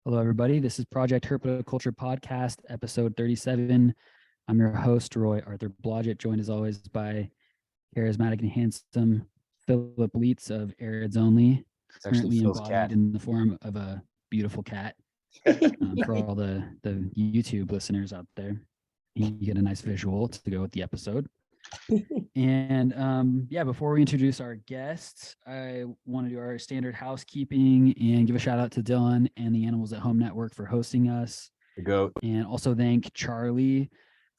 Hello, everybody. This is Project Herpetoculture Podcast, episode 37. I'm your host, Roy Arthur Blodgett, joined as always by charismatic and handsome Philip Leitz of Arids Only, It's actually currently Phil's embodied cat. in the form of a beautiful cat. For all the YouTube listeners out there, you get a nice visual to go with the episode. And before we introduce our guests, I want to do our standard housekeeping and give a shout out to Dylan and the Animals at Home Network for hosting us. The goat. And also thank Charlie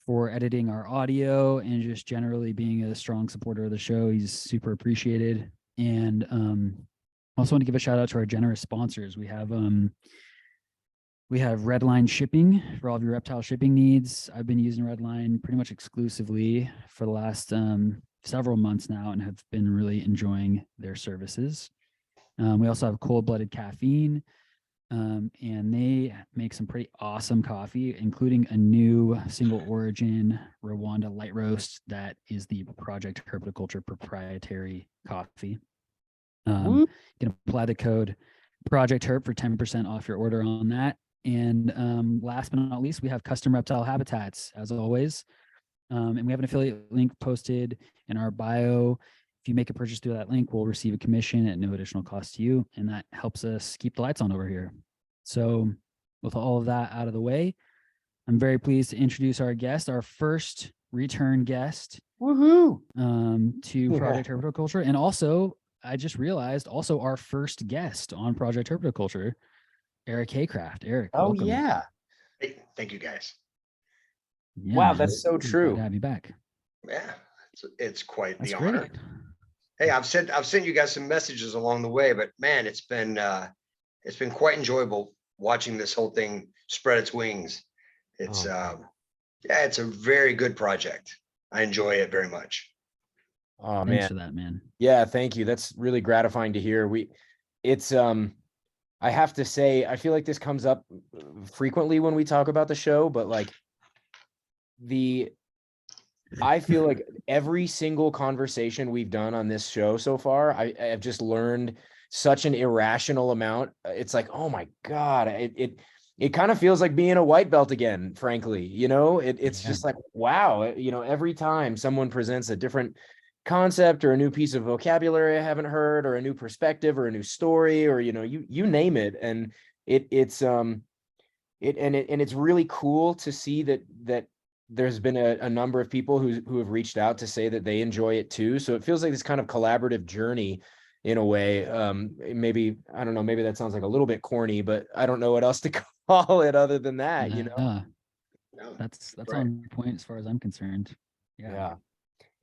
for editing our audio and just generally being a strong supporter of the show. He's super appreciated. And also want to give a shout out to our generous sponsors. We have Redline Shipping for all of your reptile shipping needs. I've been using Redline pretty much exclusively for the last several months now and have been really enjoying their services. We also have Cold Blooded Caffeine, and they make some pretty awesome coffee, including a new single origin Rwanda light roast that is the Project Herpetoculture proprietary coffee. You can apply the code Project Herp for 10% off your order on that. And last but not least, we have custom reptile habitats, as always. And we have an affiliate link posted in our bio. If you make a purchase through that link, we'll receive a commission at no additional cost to you. And that helps us keep the lights on over here. So with all of that out of the way, I'm very pleased to introduce our guest, our first return guest to Project Herpetoculture. And also, I just realized, also our first guest on Project Herpetoculture, Eric Haycraft. Eric, welcome. Yeah. Thank you, guys. Yeah, Wow, man. that's so true. Glad to have you back. Yeah, it's quite That's the great. honor. Hey, I've sent you guys some messages along the way, but man, it's been quite enjoyable watching this whole thing spread its wings. It's it's a very good project. I enjoy it very much. Oh, Thanks man. for that, man. Yeah, thank you. That's really gratifying to hear. I have to say, I feel like this comes up frequently when we talk about the show, but I feel like every single conversation we've done on this show so far, I have just learned such an irrational amount. It's like, oh my God, it kind of feels like being a white belt again, frankly. It's just like, wow, every time someone presents a different concept or a new piece of vocabulary I haven't heard, or a new perspective or a new story, or you name it, and it's really cool to see that there's been a number of people who have reached out to say that they enjoy it too. So it feels like this kind of collaborative journey in a way. Maybe, I don't know, maybe that sounds like a little bit corny, but I don't know what else to call it other than that. That's Right. on point as far as I'm concerned. Yeah.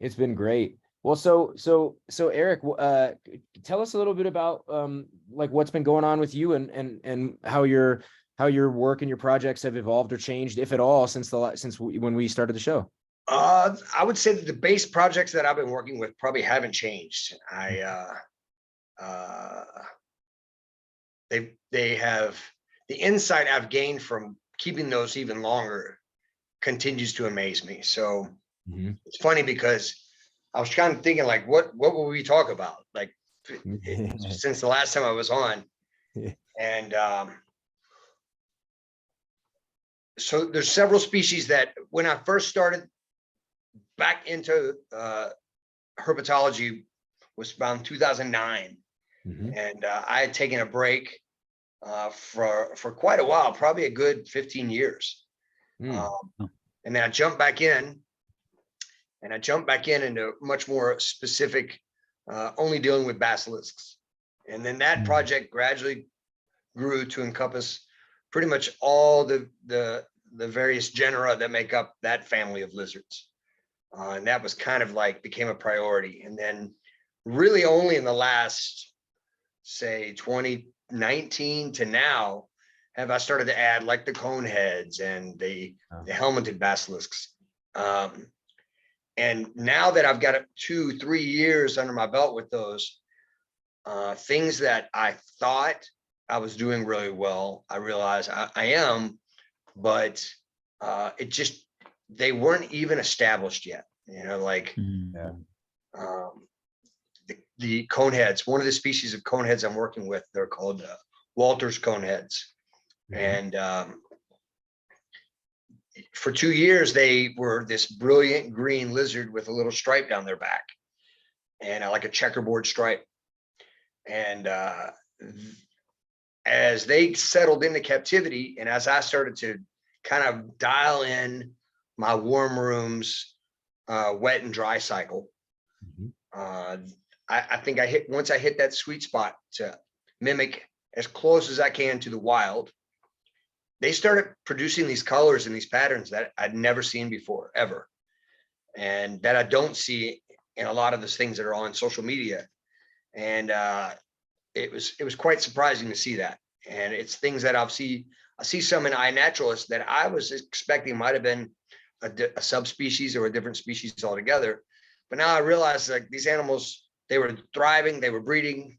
It's been great. Well, so Eric, tell us a little bit about what's been going on with you and how your work and your projects have evolved or changed, if at all, since when we started the show. I would say that the base projects that I've been working with probably haven't changed. They have, the insight I've gained from keeping those even longer continues to amaze me. So it's funny because I was kind of thinking, like, what will we talk about? Like, since the last time I was on. And so there's several species that when I first started back into herpetology was around 2009. And I had taken a break for quite a while, probably a good 15 years. And then I jumped back in. And I jumped back into much more specific, only dealing with basilisks. And then that project gradually grew to encompass pretty much all the various genera that make up that family of lizards. And that was kind of like became a priority. And then really only in the last, say, 2019 to now, have I started to add like the coneheads and the helmeted basilisks. And now that I've got 2-3 years under my belt with those, things that I thought I was doing really well, I realize I am, but they weren't even established yet. The coneheads, one of the species of coneheads I'm working with, they're called Walter's coneheads. And for 2 years, they were this brilliant green lizard with a little stripe down their back, and like a checkerboard stripe. And as they settled into captivity, and as I started to kind of dial in my warm rooms, wet and dry cycle, I think once I hit that sweet spot to mimic as close as I can to the wild, they started producing these colors and these patterns that I'd never seen before, ever. And that I don't see in a lot of those things that are on social media. And it was quite surprising to see that. And it's things that I see some in iNaturalist that I was expecting might have been a subspecies or a different species altogether. But now I realize, like, these animals, they were thriving, they were breeding,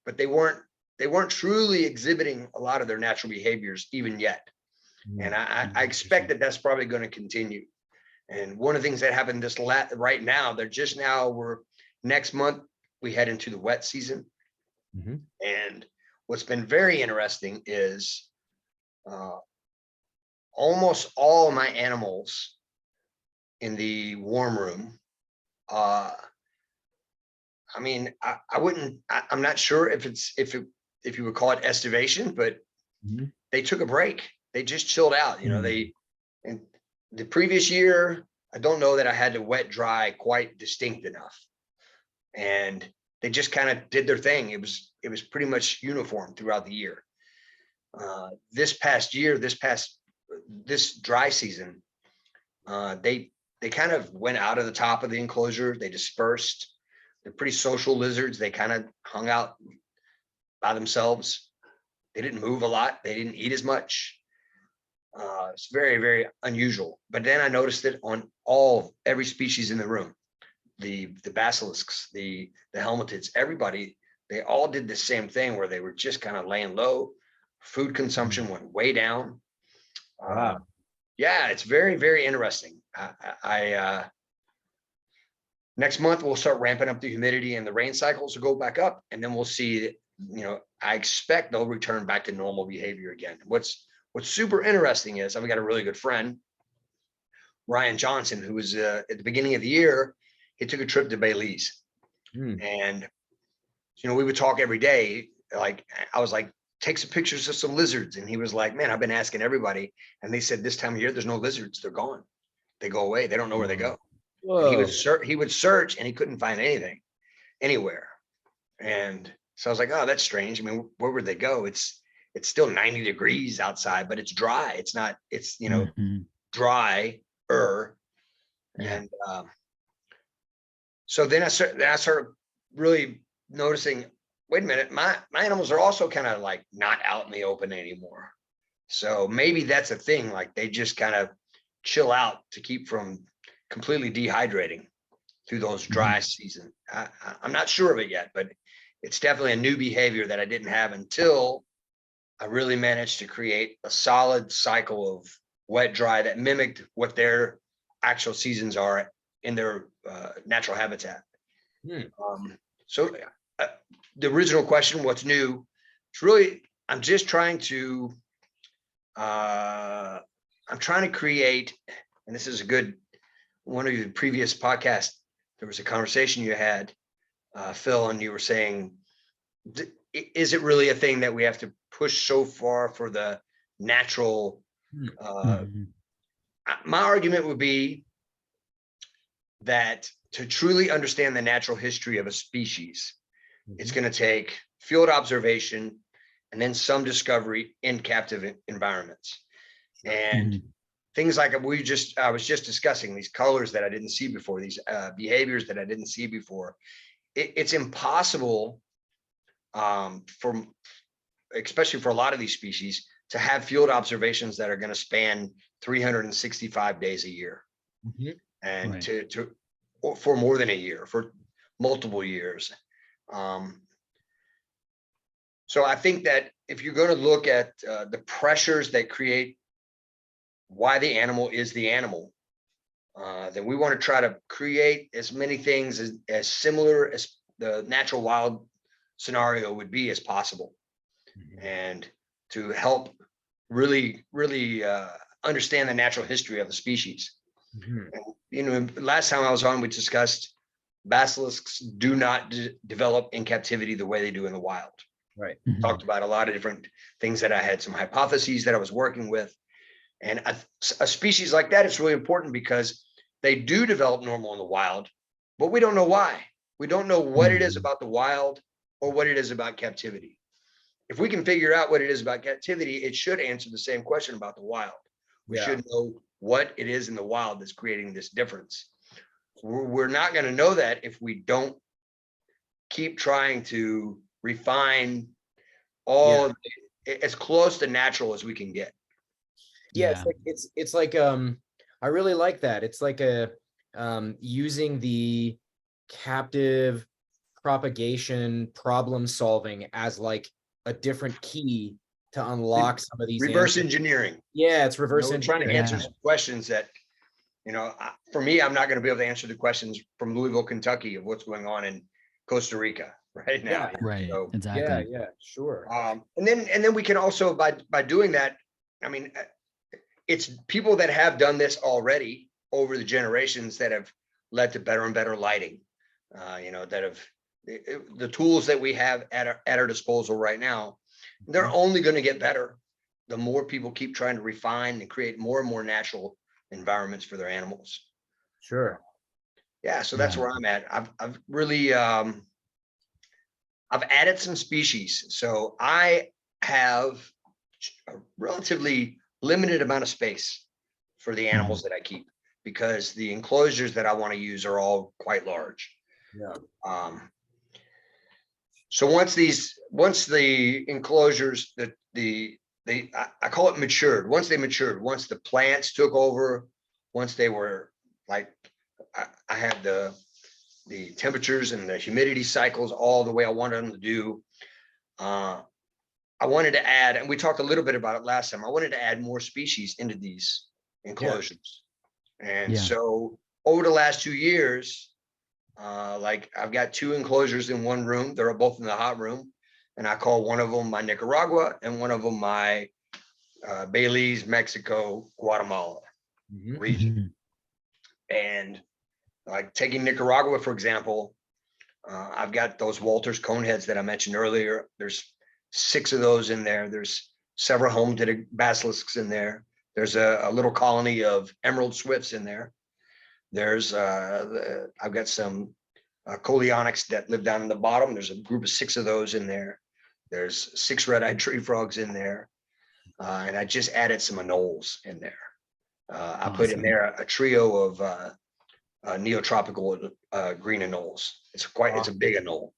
but they weren't truly exhibiting a lot of their natural behaviors even yet. And I expect that that's probably going to continue. And one of the things that happened right now, next month, we head into the wet season. And what's been very interesting is almost all of my animals in the warm room, I mean, I'm not sure if you would call it estivation, but they took a break. They just chilled out. And the previous year, I don't know that I had to wet dry quite distinct enough. And they just kind of did their thing. It was pretty much uniform throughout the year. This dry season, they kind of went out of the top of the enclosure. They dispersed. They're pretty social lizards. They kind of hung out by themselves. They didn't move a lot. They didn't eat as much. It's very, very unusual. But then I noticed it on every species in the room. The basilisks, the helmetids, everybody, they all did the same thing where they were just kind of laying low. Food consumption went way down. Wow. Yeah, it's very, very interesting. Next month, we'll start ramping up the humidity and the rain cycles will go back up. And then we'll see, I expect they'll return back to normal behavior again. What's super interesting is I've got a really good friend, Ryan Johnson, who was at the beginning of the year, he took a trip to Belize. And, we would talk every day. Like, I was like, take some pictures of some lizards. And he was like, man, I've been asking everybody. And they said this time of year, there's no lizards. They're gone. They go away. They don't know where they go. And he would search and he couldn't find anything anywhere. And so I was like, oh, that's strange. I mean, where would they go? It's still 90 degrees outside, but it's dry. It's not, it's, drier. And so then I started really noticing, wait a minute, my animals are also kind of like not out in the open anymore. So maybe that's a thing. Like, they just kind of chill out to keep from completely dehydrating through those dry season. I'm not sure of it yet, but it's definitely a new behavior that I didn't have until I really managed to create a solid cycle of wet dry that mimicked what their actual seasons are in their natural habitat. So the original question, what's new? It's really, I'm trying to create, and this is one of your previous podcasts, there was a conversation you had, Phil, and you were saying, is it really a thing that we have to push so far for the natural? My argument would be that to truly understand the natural history of a species, it's going to take field observation and then some discovery in captive environments. And things like I was just discussing, these colors that I didn't see before, these behaviors that I didn't see before. It's impossible especially for a lot of these species, to have field observations that are going to span 365 days a year, and for more than a year, for multiple years. So I think that if you're going to look at the pressures that create why the animal is the animal, then we want to try to create as many things as similar as the natural wild scenario would be as possible, and to help really understand the natural history of the species. And, you know, last time I was on, we discussed basilisks do not develop in captivity the way they do in the wild. Right. Talked about a lot of different things that I had some hypotheses that I was working with. And a species like that is really important because they do develop normal in the wild, but we don't know why. We don't know what it is about the wild or what it is about captivity. If we can figure out what it is about captivity, it should answer the same question about the wild. We should know what it is in the wild that's creating this difference. We're not going to know that if we don't keep trying to refine all as close to natural as we can get. Yeah, it's like I really like that. It's like a using the captive propagation problem solving as like a different key to unlock some of these reverse answers. engineering. Yeah, it's reverse We're trying to engineering. answer some questions that, you know, for me, I'm not going to be able to answer the questions from Louisville, Kentucky of what's going on in Costa Rica right now. Yeah. Right. So, Exactly. Yeah, sure. and then we can also by doing that, I mean, it's people that have done this already over the generations that have led to better and better lighting. You know, that have the tools that we have at our disposal right now, they're only going to get better the more people keep trying to refine and create more and more natural environments for their animals. Sure. Yeah, so that's where I'm at. I've really I've added some species. So I have a relatively limited amount of space for the animals that I keep because the enclosures that I want to use are all quite large. Yeah. So once the enclosures I call it matured. Once they matured, once the plants took over, once they were like, I had the temperatures and the humidity cycles all the way I wanted them to do. I wanted to add, and we talked a little bit about it last time, I wanted to add more species into these enclosures. And so over the last 2 years, like I've got 2 enclosures in one room. They're both in the hot room. And I call one of them my Nicaragua and one of them my Belize, Mexico, Guatemala region. And like taking Nicaragua, for example, I've got those Walters coneheads that I mentioned earlier. There's 6 of those in there. There's several home-to basilisks in there. There's a little colony of emerald swifts in there. There's I've got some coleonyx that live down in the bottom. There's a group of 6 of those in there. There's 6 red-eyed tree frogs in there. And I just added some anoles in there. I put in there a trio of neotropical green anoles. It's a big anole.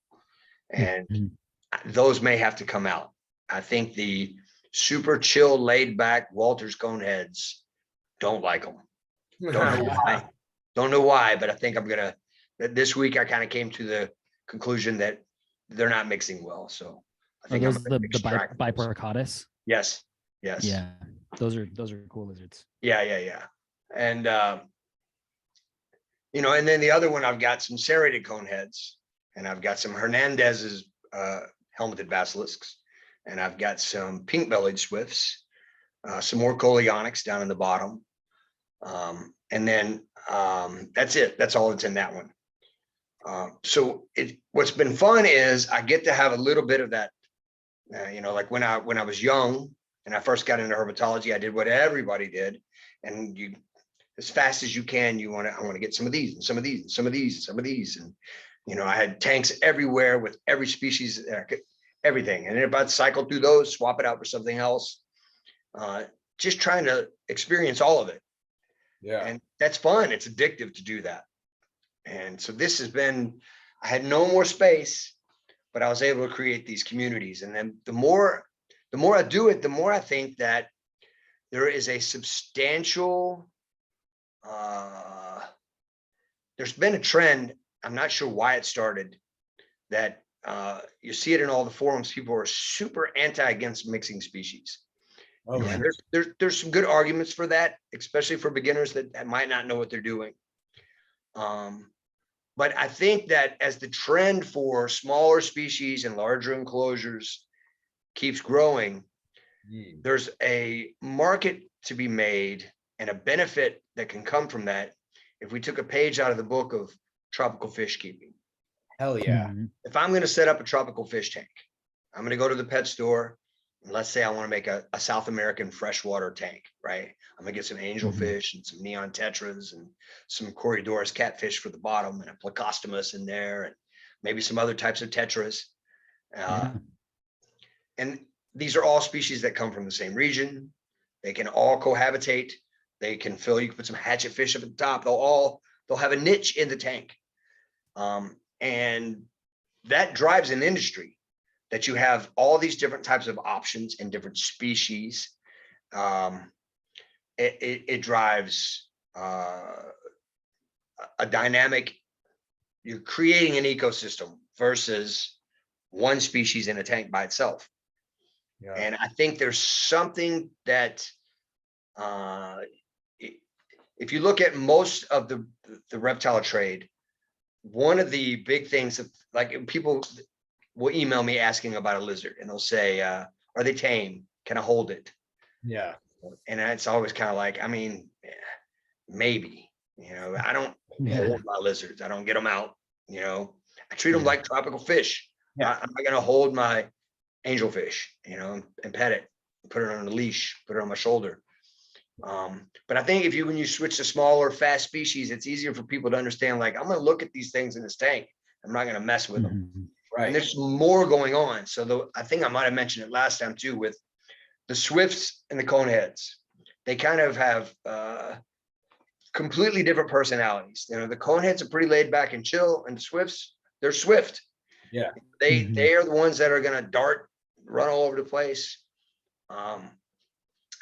And those may have to come out. I think the super chill, laid back Walters coneheads don't like them. Don't know why. Don't know why, but I think this week I kind of came to the conclusion that they're not mixing well. So I think those the Biporcatus? Yes. Yeah, those are cool lizards. Yeah. And you know, and then the other one, I've got some serrated coneheads, and I've got some Hernandez's helmeted basilisks, and I've got some pink-bellied swifts, some more coleonyx down in the bottom. And then that's it. That's all that's in that one. So what's been fun is I get to have a little bit of that, you know, like when I was young and I first got into herpetology, I did what everybody did. And you, as fast as you can, I want to get some of these and some of these and some of these and some of these. And, you know, I had tanks everywhere with every species, everything. And then if I'd cycle through those, swap it out for something else, just trying to experience all of it. Yeah. And that's fun. It's addictive to do that. And so this has been, I had no more space, but I was able to create these communities. And then the more I do it, the more I think that there is a substantial, there's been a trend, I'm not sure why it started, that you see it in all the forums, people are super against mixing species. Oh, yeah. There's some good arguments for that, especially for beginners that might not know what they're doing. But I think that as the trend for smaller species and larger enclosures keeps growing, there's a market to be made and a benefit that can come from that if we took a page out of the book of tropical fish keeping. Hell yeah. If I'm going to set up a tropical fish tank, I'm going to go to the pet store. And let's say I want to make a South American freshwater tank, right? I'm going to get some angelfish and some neon tetras and some Corydoras catfish for the bottom and a plecostomus in there and maybe some other types of tetras. And these are all species that come from the same region. They can all cohabitate. They can fill, you can put some hatchet fish up at the top. They'll have a niche in the tank. And that drives an industry that you have all these different types of options and different species. It drives a dynamic. You're creating an ecosystem versus one species in a tank by itself. Yeah. And I think there's something that if you look at most of the reptile trade, one of the big things that, like, people will email me asking about a lizard and they'll say, are they tame? Can I hold it? Yeah. And it's always kind of like, I mean, maybe, I don't hold my lizards. I don't get them out, I treat them like tropical fish. Yeah. I'm not going to hold my angelfish, and pet it, put it on a leash, put it on my shoulder. But I think when you switch to smaller, fast species, it's easier for people to understand, like, I'm going to look at these things in this tank. I'm not going to mess with them. Right. And there's more going on. So I think I might've mentioned it last time too, with the swifts and the coneheads. They kind of have completely different personalities. The coneheads are pretty laid back and chill, and the swifts, they're swift. Yeah. They are the ones that are going to dart, run all over the place.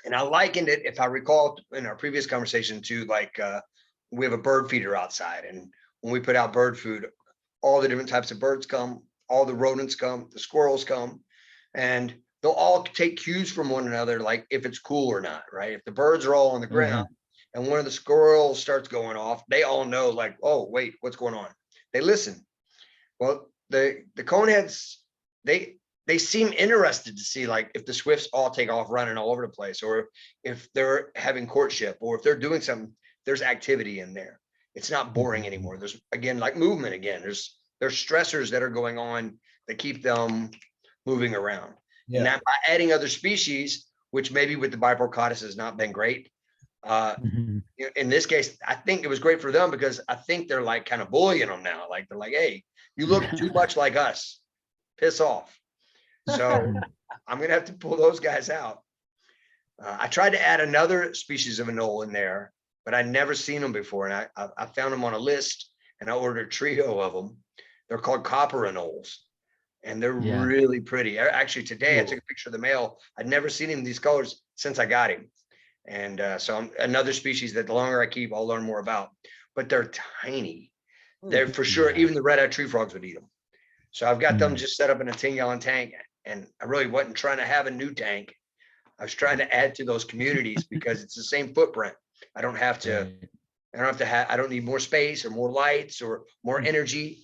And I likened it, if I recall in our previous conversation, to like we have a bird feeder outside, and when we put out bird food, all the different types of birds come, all the rodents come, the squirrels come, and they'll all take cues from one another, like if it's cool or not, right? If the birds are all on the ground and one of the squirrels starts going off, they all know, like, oh, wait, what's going on? They listen. Well, the coneheads, they seem interested to see, like, if the swifts all take off running all over the place, or if they're having courtship, or if they're doing something, there's activity in there. It's not boring anymore. There's, again, like movement again. There's stressors that are going on that keep them moving around. Yeah. And that by adding other species, which maybe with the Biporcodus has not been great. In this case, I think it was great for them, because I think they're like kind of bullying them now. Like, they're like, hey, you look too much like us. Piss off. So I'm going to have to pull those guys out. I tried to add another species of anole in there, but I'd never seen them before. And I found them on a list, and I ordered a trio of them. They're called copper anoles, and they're really pretty. Actually, today I took a picture of the male. I'd never seen him in these colors since I got him. And so I'm another species that the longer I keep, I'll learn more about. But they're tiny. They're for sure, even the red-eyed tree frogs would eat them. So I've got them just set up in a 10-gallon tank. And I really wasn't trying to have a new tank. I was trying to add to those communities, because it's the same footprint. I don't need more space or more lights or more energy.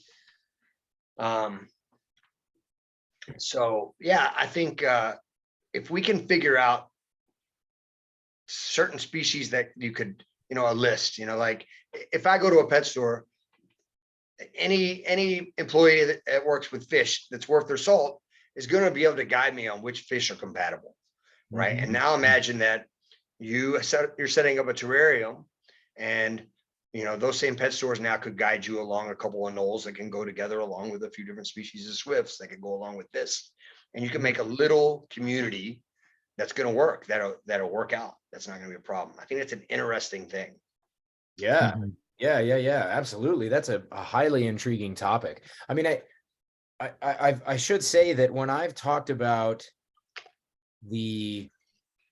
So yeah, I think if we can figure out certain species that you could, a list, like if I go to a pet store, any employee that works with fish that's worth their salt is going to be able to guide me on which fish are compatible, right? And now imagine that you're setting up a terrarium, and those same pet stores now could guide you along a couple of anoles that can go together along with a few different species of swifts that could go along with this, and you can make a little community that's going to work. That'll work out. That's not going to be a problem. I think that's an interesting thing. Yeah. Yeah. Absolutely. That's a highly intriguing topic. I mean, I should say that when I've talked about the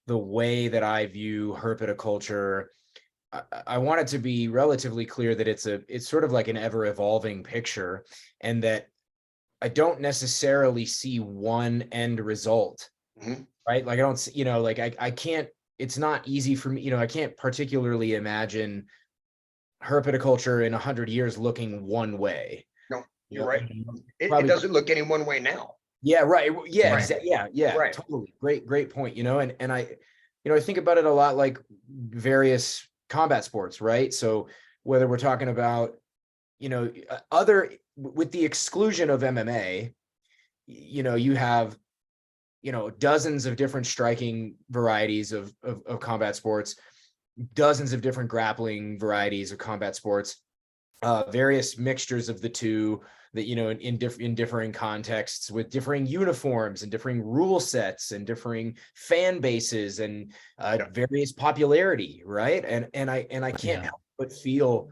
way that I view herpetoculture, I want it to be relatively clear that it's sort of like an ever evolving picture, and that I don't necessarily see one end result, right? Like, I don't see, like I can't, it's not easy for me, I can't particularly imagine herpetoculture in 100 years looking one way. No, you're right. It doesn't look any one way now. Yeah, right. Yeah, Right. yeah, Right. totally. Great point. And I think about it a lot like various combat sports, right? So whether we're talking about, other, with the exclusion of MMA, you have, dozens of different striking varieties of combat sports, dozens of different grappling varieties of combat sports, various mixtures of the two that, in differing contexts with differing uniforms and differing rule sets and differing fan bases and various popularity, right? And I can't help but feel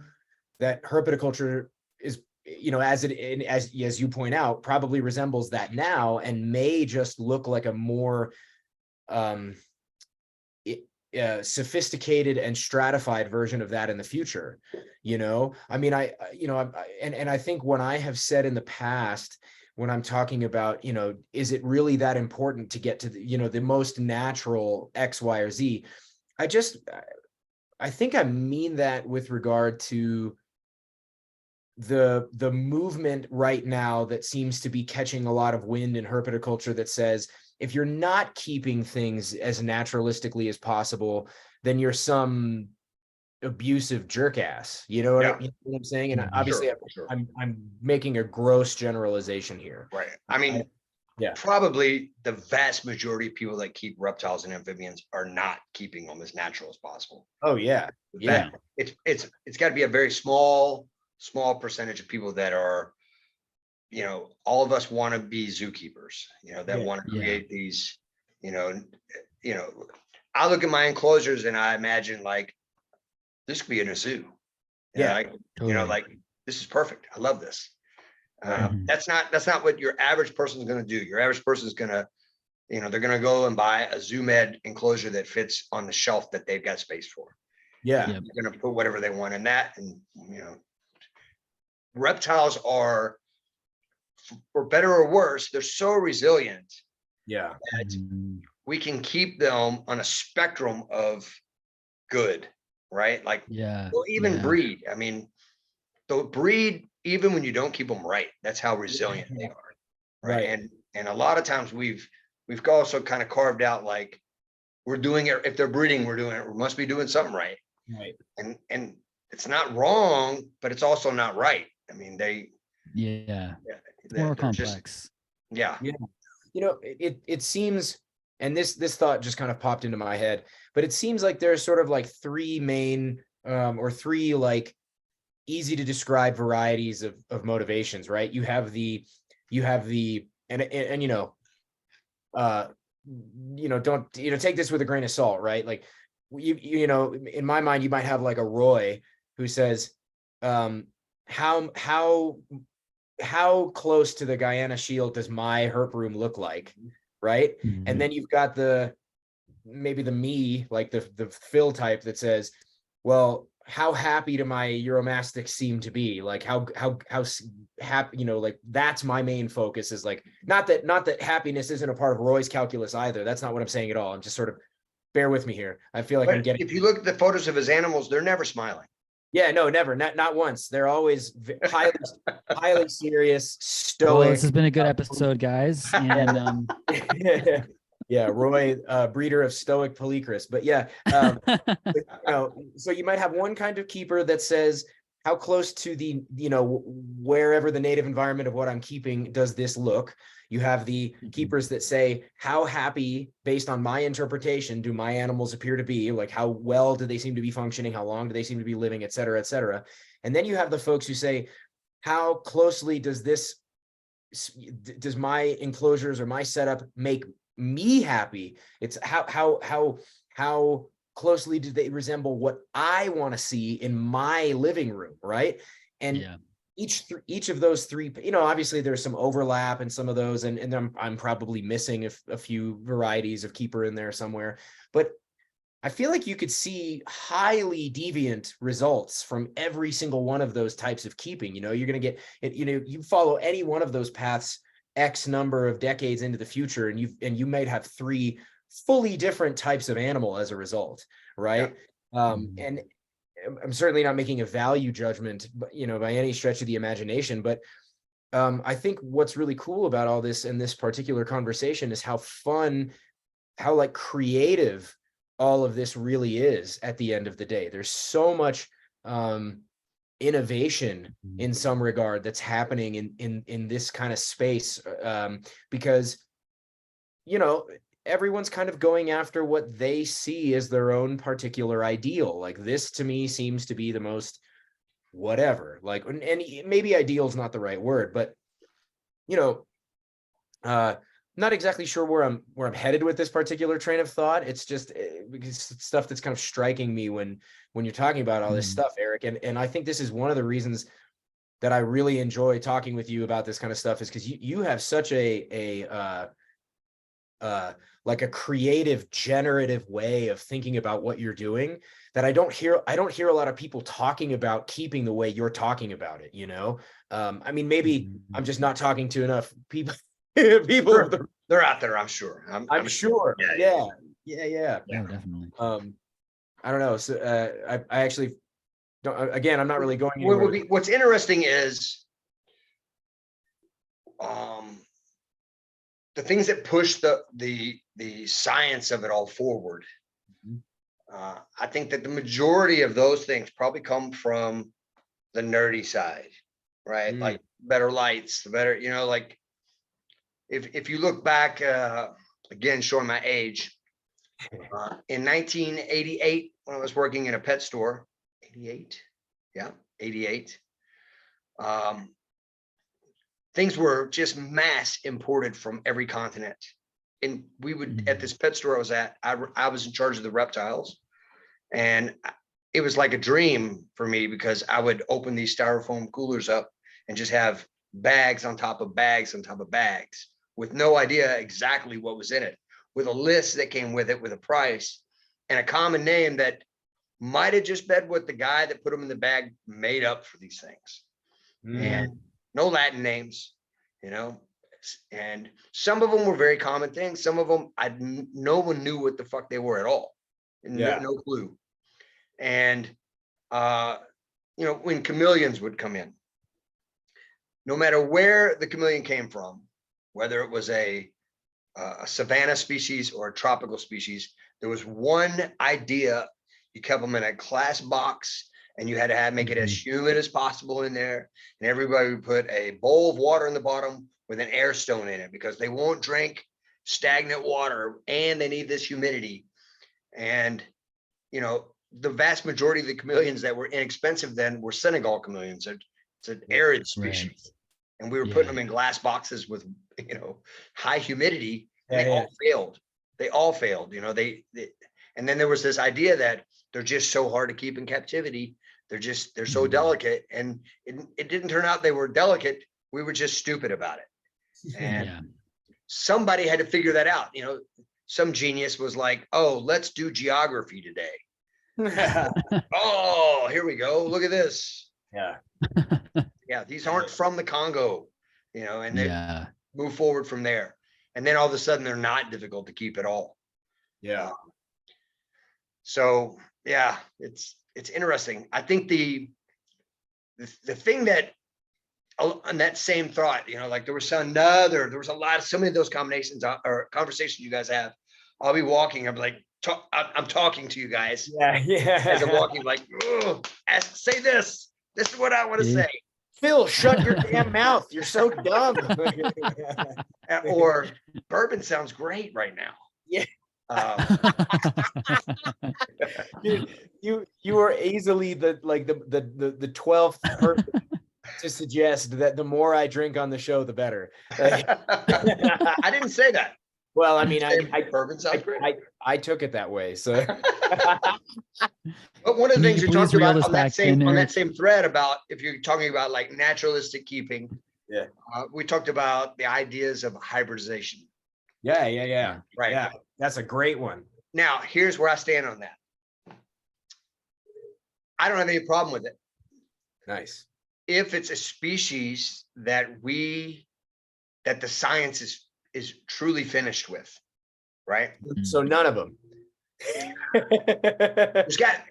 that herpetoculture is, as you point out, probably resembles that now and may just look like a more sophisticated and stratified version of that in the future. I mean, I think when I have said in the past, when I'm talking about, is it really that important to get to the most natural X, Y, or Z? I think I mean that with regard to the movement right now that seems to be catching a lot of wind in herpetoculture that says, if you're not keeping things as naturalistically as possible, then you're some abusive jerk ass. You know what I'm saying? And obviously Sure. I'm making a gross generalization here. Right. I mean, probably the vast majority of people that keep reptiles and amphibians are not keeping them as natural as possible. Oh yeah. Yeah. It's got to be a very small percentage of people that are, all of us want to be zookeepers, that want to create these, I look at my enclosures and I imagine like this could be in a zoo. Like this is perfect. I love this. That's not what your average person is going to do. Your average person is going to, they're going to go and buy a Zoo Med enclosure that fits on the shelf that they've got space for. Yeah. They're going to put whatever they want in that. And, reptiles are, for better or worse, they're so resilient. Yeah. That we can keep them on a spectrum of good, right? Like, they'll even breed. I mean, they'll breed even when you don't keep them right. That's how resilient they are. Right. And a lot of times we've also kind of carved out, like, we're doing it. If they're breeding, we're doing it. We must be doing something right. Right. And it's not wrong, but it's also not right. I mean, more complex. It seems, and this thought just kind of popped into my head, but it seems like there's sort of like three main or three like easy to describe varieties of motivations, right? You have the don't take this with a grain of salt, right? Like in my mind, you might have like a Roy who says, how close to the Guyana Shield does my herp room look like, right? And then you've got maybe the me, like the Phil type that says, well, how happy do my Uromastics seem to be? Like how happy, like that's my main focus, is like, not that happiness isn't a part of Roy's calculus either. That's not what I'm saying at all. I'm just sort of, bear with me here. I feel like I'm getting. If you look at the photos of his animals, they're never smiling. Yeah, no, never, not once. They're always highly serious, stoic. Well, this has been a good episode, guys. And yeah, Roy, breeder of stoic polychris. But yeah, so you might have one kind of keeper that says, how close to the, wherever the native environment of what I'm keeping does this look? You have the keepers that say, how happy, based on my interpretation, do my animals appear to be? Like, how well do they seem to be functioning? How long do they seem to be living, et cetera, et cetera. And then you have the folks who say, how closely does my enclosures or my setup make me happy? It's how closely do they resemble what I want to see in my living room, right? And each of those three, obviously there's some overlap in some of those, and I'm probably missing a few varieties of keeper in there somewhere, but I feel like you could see highly deviant results from every single one of those types of keeping. You're going to get it, you follow any one of those paths X number of decades into the future, and you might have three fully different types of animal as a result, right? And I'm certainly not making a value judgment, by any stretch of the imagination, but I think what's really cool about all this and this particular conversation is how fun, how like creative all of this really is at the end of the day. There's so much innovation in some regard that's happening in this kind of space, because, you know, everyone's kind of going after what they see as their own particular ideal. Like this to me seems to be the most whatever, like, and maybe ideal is not the right word, but you know, not exactly sure where I'm headed with this particular train of thought. It's just because it's stuff that's kind of striking me when you're talking about all this stuff, Eric. And I think this is one of the reasons that I really enjoy talking with you about this kind of stuff, is because you have such a like a creative, generative way of thinking about what you're doing that I don't hear a lot of people talking about keeping the way you're talking about it, you know? I mean, maybe I'm just not talking to enough people. Sure. They're out there, I'm sure. I'm sure. Yeah. No, definitely. I don't know. So I actually don't, again, I'm not really going anywhere. What's interesting is the things that push the science of it all forward. I think that the majority of those things probably come from the nerdy side, right? Like better lights, the better, you know, like if you look back, again, showing my age, in 1988, when I was working in a pet store, 88, yeah, 88, things were just mass imported from every continent. And we would, at this pet store I was at, I was in charge of the reptiles, and it was like a dream for me because I would open these styrofoam coolers up and just have bags on top of bags on top of bags with no idea exactly what was in it, with a list that came with it, with a price and a common name that might have just been what the guy that put them in the bag made up for these things. And no Latin names, you know, and some of them were very common things. Some of them, no one knew what the fuck they were at all. No clue. And, you know, when chameleons would come in, no matter where the chameleon came from, whether it was a savanna species or a tropical species, there was one idea. You kept them in a glass box and you had to make it as humid as possible in there. And everybody would put a bowl of water in the bottom with an air stone in it because they won't drink stagnant water and they need this humidity. And, you know, the vast majority of the chameleons that were inexpensive then were Senegal chameleons. It's an arid species. Right. And we were putting them in glass boxes with, you know, high humidity. And they all failed. They all failed, you know, and then there was this idea that they're just so hard to keep in captivity. They're so delicate. And it didn't turn out they were delicate. We were just stupid about it. And somebody had to figure that out. You know, some genius was like, oh, let's do geography today. Oh, here we go. Look at this. Yeah, these aren't from the Congo, you know, and they move forward from there. And then all of a sudden they're not difficult to keep at all. So yeah, it's interesting. I think the thing that on that same thought, you know, like there was so many of those combinations or conversations you guys have. I'll be walking, I'm like, I'm talking to you guys. As I'm walking, like, say this. This is what I want to say. Phil, shut your damn mouth. You're so dumb. Or bourbon sounds great right now. You are easily the 12th person to suggest that the more I drink on the show, the better. I didn't say that. Well, I mean, bourbon sounds great. I took it that way. So, but one of the things we talked about on that same thread about, if you're talking about like naturalistic keeping, we talked about the ideas of hybridization. Yeah. Right. Yeah, that's a great one. Now, here's where I stand on that. I don't have any problem with it. Nice. If it's a species that the science is truly finished with, right? So none of them.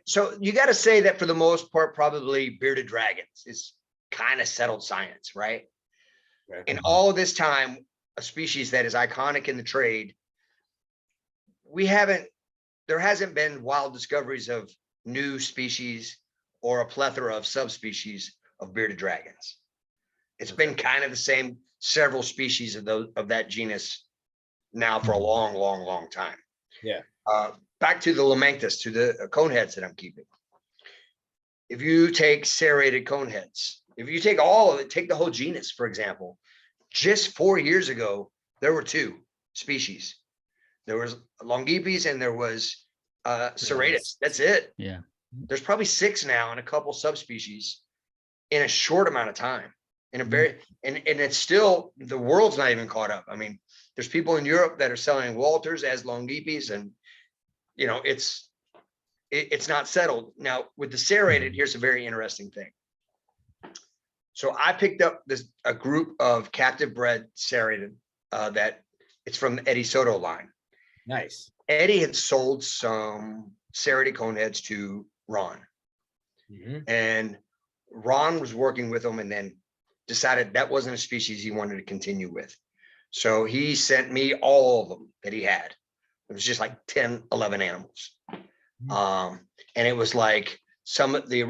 So you got to say that for the most part, probably bearded dragons is kind of settled science, right? In all of this time, a species that is iconic in the trade, there hasn't been wild discoveries of new species or a plethora of subspecies of bearded dragons. It's been kind of the same several species of that genus now for a long time. Yeah. Back to the Lamenctus, to the coneheads that I'm keeping. If you take serrated coneheads, if you take all of it, take the whole genus, for example, just 4 years ago, there were 2 species. There was Longipes and there was serratus. That's it. Yeah. There's probably 6 now and a couple subspecies in a short amount of time. In a very, and it's still, the world's not even caught up. I mean, there's people in Europe that are selling Walters as Longipes, and you know, it's not settled. Now with the serrated, here's a very interesting thing. So I picked up a group of captive bred serrated that it's from the Eddie Soto line. Nice. Eddie had sold some serrated coneheads to Ron, and Ron was working with them and then decided that wasn't a species he wanted to continue with. So he sent me all of them that he had. It was just like 10, 11 animals. And it was like some of the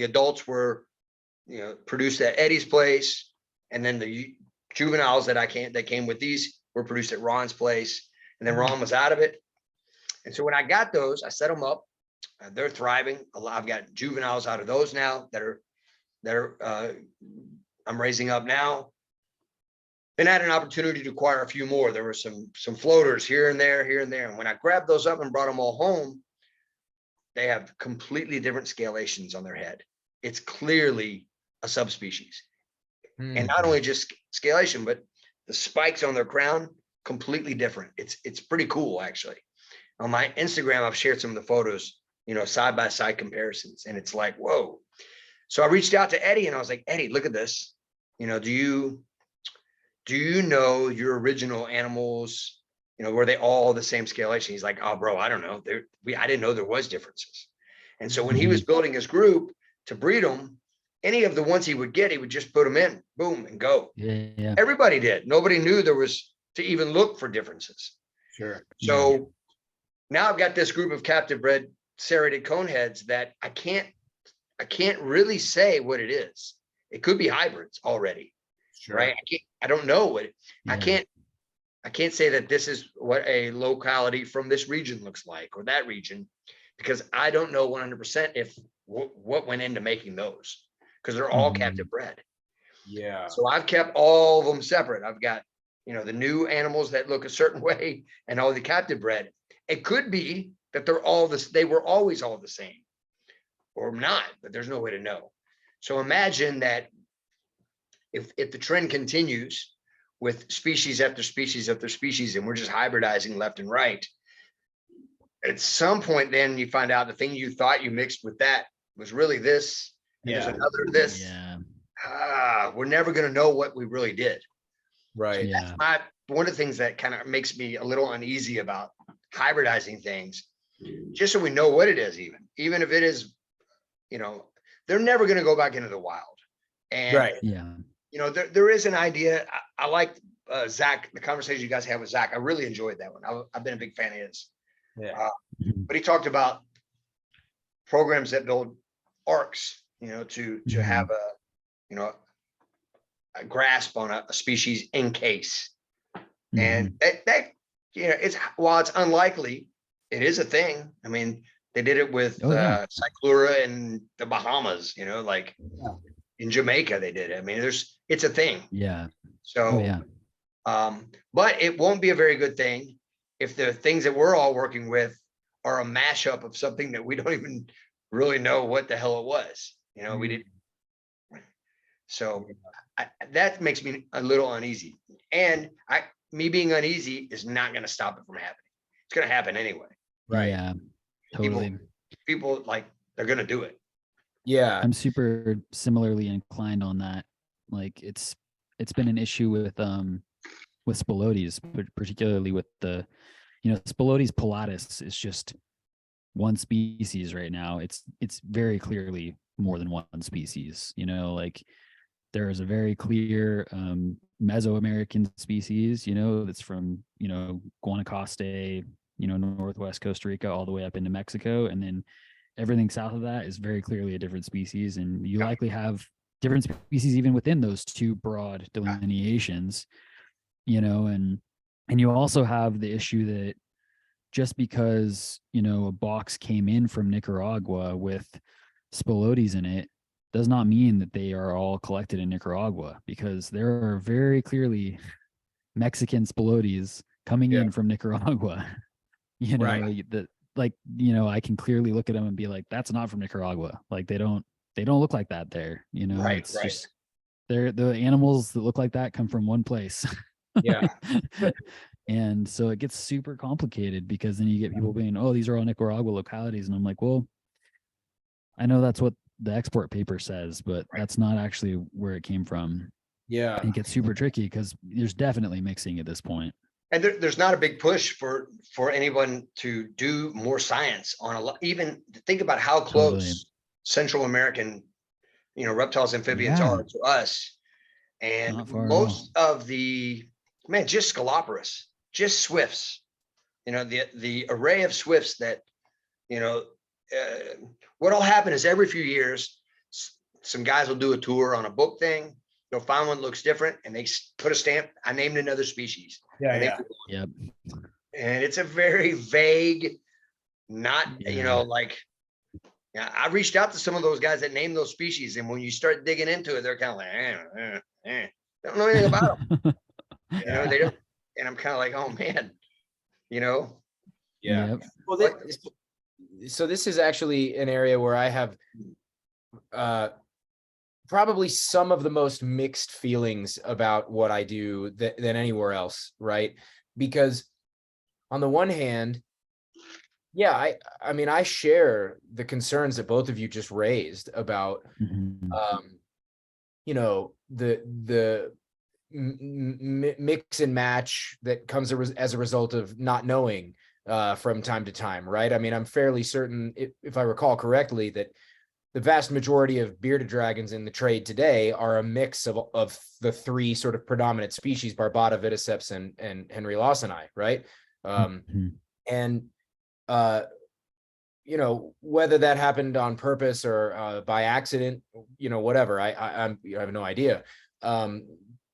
adults were, you know, produced at Eddie's place. And then the juveniles that came with these were produced at Ron's place. And then Ron was out of it. And so when I got those, I set them up. They're thriving. I've got juveniles out of those now that are I'm raising up now. Then I had an opportunity to acquire a few more. There were some floaters here and there. And when I grabbed those up and brought them all home, they have completely different scalations on their head. It's clearly a subspecies. And not only just scalation, but the spikes on their crown, completely different. It's pretty cool, actually. On my Instagram, I've shared some of the photos, you know, side-by-side comparisons, and it's like, whoa. So I reached out to Eddie and I was like, Eddie, look at this. You know, do you know your original animals, you know, were they all the same scalation? He's like, oh, bro, I don't know. I didn't know there was differences. And so when he was building his group to breed them, any of the ones he would get, he would just put them in, boom, and go. Yeah. Everybody did. Nobody knew there was to even look for differences. Sure. So now I've got this group of captive bred serrated coneheads that I can't really say what it is. It could be hybrids already, right? I don't know what I can't say that this is what a locality from this region looks like or that region, because I don't know 100% if what went into making those, because they're all captive bred. Yeah. So I've kept all of them separate. I've got, you know, the new animals that look a certain way and all the captive bred. It could be that they were always all the same or not, but there's no way to know. So imagine that if the trend continues with species after species after species, and we're just hybridizing left and right, at some point, then you find out the thing you thought you mixed with that was really this, and there's another this. Yeah. We're never going to know what we really did. Right. Yeah. That's one of the things that kind of makes me a little uneasy about hybridizing things, just so we know what it is, even if it is, you know, they're never going to go back into the wild. And, you know, there is an idea. I like Zach, the conversation you guys have with Zach. I really enjoyed that one. I've been a big fan of his. Yeah. But he talked about programs that build arcs, you know, to have a grasp on a species in case. And that, you know, while it's unlikely, it is a thing. I mean, they did it with Cyclura in the Bahamas, you know, like in Jamaica, they did it. I mean, it's a thing. Yeah. So, but it won't be a very good thing if the things that we're all working with are a mashup of something that we don't even really know what the hell it was. You know, we didn't. So that makes me a little uneasy. And me being uneasy is not going to stop it from happening. It's going to happen anyway. Right. Yeah. Totally. People like, they're going to do it. Yeah. I'm super similarly inclined on that. Like it's been an issue with Spilotes, but particularly with Spilotes pilatus is just one species right now. It's very clearly more than one species, you know, like there is a very clear Mesoamerican species, that's from, Guanacaste, Northwest Costa Rica, all the way up into Mexico. And then everything south of that is very clearly a different species. And you likely have different species even within those two broad delineations, and you also have the issue that just because, a box came in from Nicaragua with spilotes in it does not mean that they are all collected in Nicaragua, because there are very clearly Mexican spilotes coming in from Nicaragua. That, like, I can clearly look at them and be like, that's not from Nicaragua. Like they don't look like that there. It's just the animals that look like that come from one place. Yeah. And so it gets super complicated, because then you get people being, oh, these are all Nicaragua localities. And I'm like, well, I know that's what the export paper says, but that's not actually where it came from. Yeah. And it gets super tricky because there's definitely mixing at this point. And there's not a big push for anyone to do more science on a lot. Even think about how close Central American, reptiles, amphibians are to us. And most of the, just Scaloporus, just swifts, the array of swifts that, what'll happen is every few years, some guys will do a tour on a book thing. They'll find one that looks different and they put a stamp. I named another species. Yeah. Yep. And it's a very vague, not, I reached out to some of those guys that named those species. And when you start digging into it, they're kind of like, they don't know anything about them. They don't. And I'm kind of like, oh man, Yeah. Yep. Well, so this is actually an area where I have probably some of the most mixed feelings about what I do than anywhere else, right? Because on the one hand, I mean, I share the concerns that both of you just raised about, the mix and match that comes as a result of not knowing from time to time, right? I mean, I'm fairly certain, if I recall correctly, that the vast majority of bearded dragons in the trade today are a mix of the three sort of predominant species, Barbata, Viticeps, and Henry Lawsoni, right? And whether that happened on purpose or by accident, whatever, I have no idea.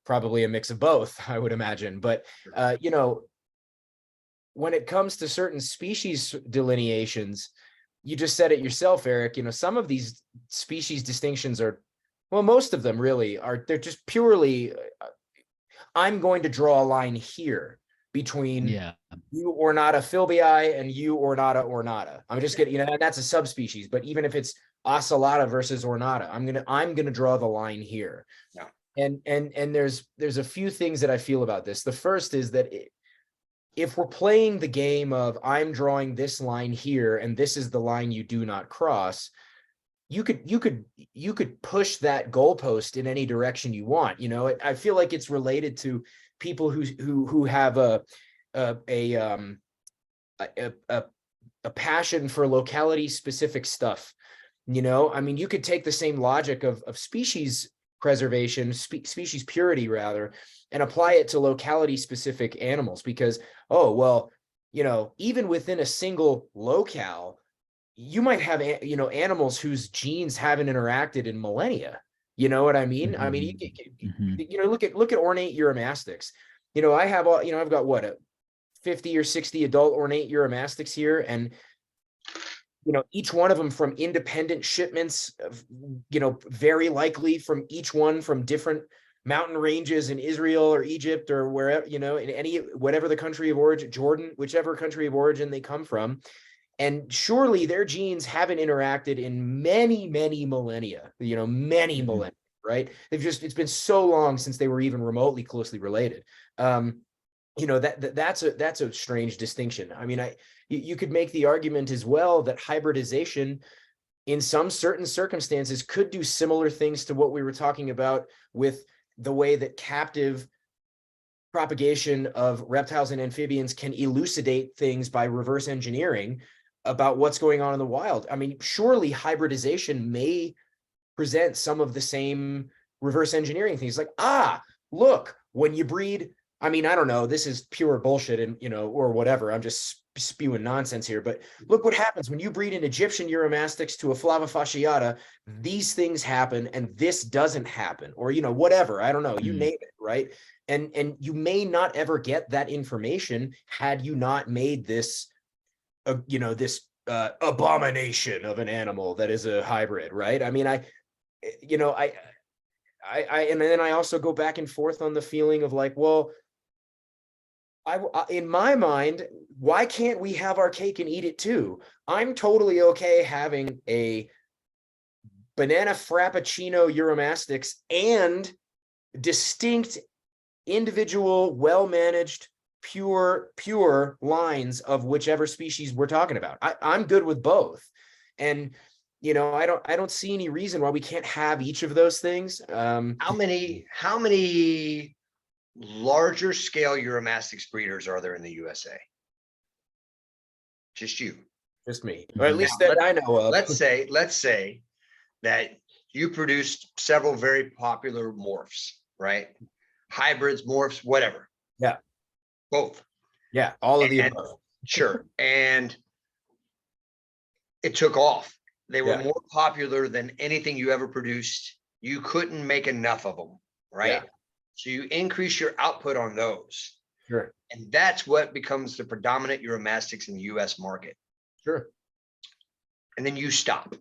Probably a mix of both, I would imagine. But when it comes to certain species delineations, you just said it yourself, Eric, some of these species distinctions are, well, most of them really are, they're just purely, I'm going to draw a line here between you Ornata filbii and you Ornata ornata. I'm just getting, and that's a subspecies, but even if it's Ocellata versus Ornata, I'm gonna draw the line here. Yeah. And there's a few things that I feel about this. The first is that if we're playing the game of I'm drawing this line here and this is the line you do not cross, you could push that goalpost in any direction you want. I feel like it's related to people who have a passion for locality specific stuff. I mean, you could take the same logic of species preservation, species purity rather, and apply it to locality specific animals, because, even within a single locale, you might have, animals whose genes haven't interacted in millennia. You know what I mean? I mean, look at ornate uromastics. I've got what, 50 or 60 adult ornate uromastics here, and each one of them from independent shipments, very likely from each one from different mountain ranges in Israel or Egypt or wherever, in whatever the country of origin, Jordan, whichever country of origin they come from. And surely their genes haven't interacted in many, many millennia, many millennia, right? It's been so long since they were even remotely closely related. That's a strange distinction. I mean, you could make the argument as well that hybridization in some certain circumstances could do similar things to what we were talking about with the way that captive propagation of reptiles and amphibians can elucidate things by reverse engineering about what's going on in the wild. I mean, surely hybridization may present some of the same reverse engineering things. Like, look, when you breed, I mean, I don't know, this is pure bullshit and, or whatever. I'm just spewing nonsense here, but look what happens when you breed an Egyptian Uromastyx to a Flava fasciata. These things happen and this doesn't happen, or, whatever. I don't know, you name it, right? And you may not ever get that information had you not made this, this abomination of an animal that is a hybrid, right? I mean, and then I also go back and forth on the feeling of like, well, in my mind, why can't we have our cake and eat it too? I'm totally okay having a banana frappuccino Uromastyx and distinct, individual, well-managed, pure lines of whichever species we're talking about. I'm good with both. And I don't see any reason why we can't have each of those things. How many larger scale Uromastyx breeders are there in the USA? Just you. Just me, or at least that I know of. Let's say that you produced several very popular morphs, right? Hybrids, morphs, whatever. Yeah. Both. Yeah, all of the above. Sure. And it took off. They were more popular than anything you ever produced. You couldn't make enough of them, right? Yeah. So you increase your output on those. Sure. And that's what becomes the predominant Uromastyx in the US market. Sure. And then you stop.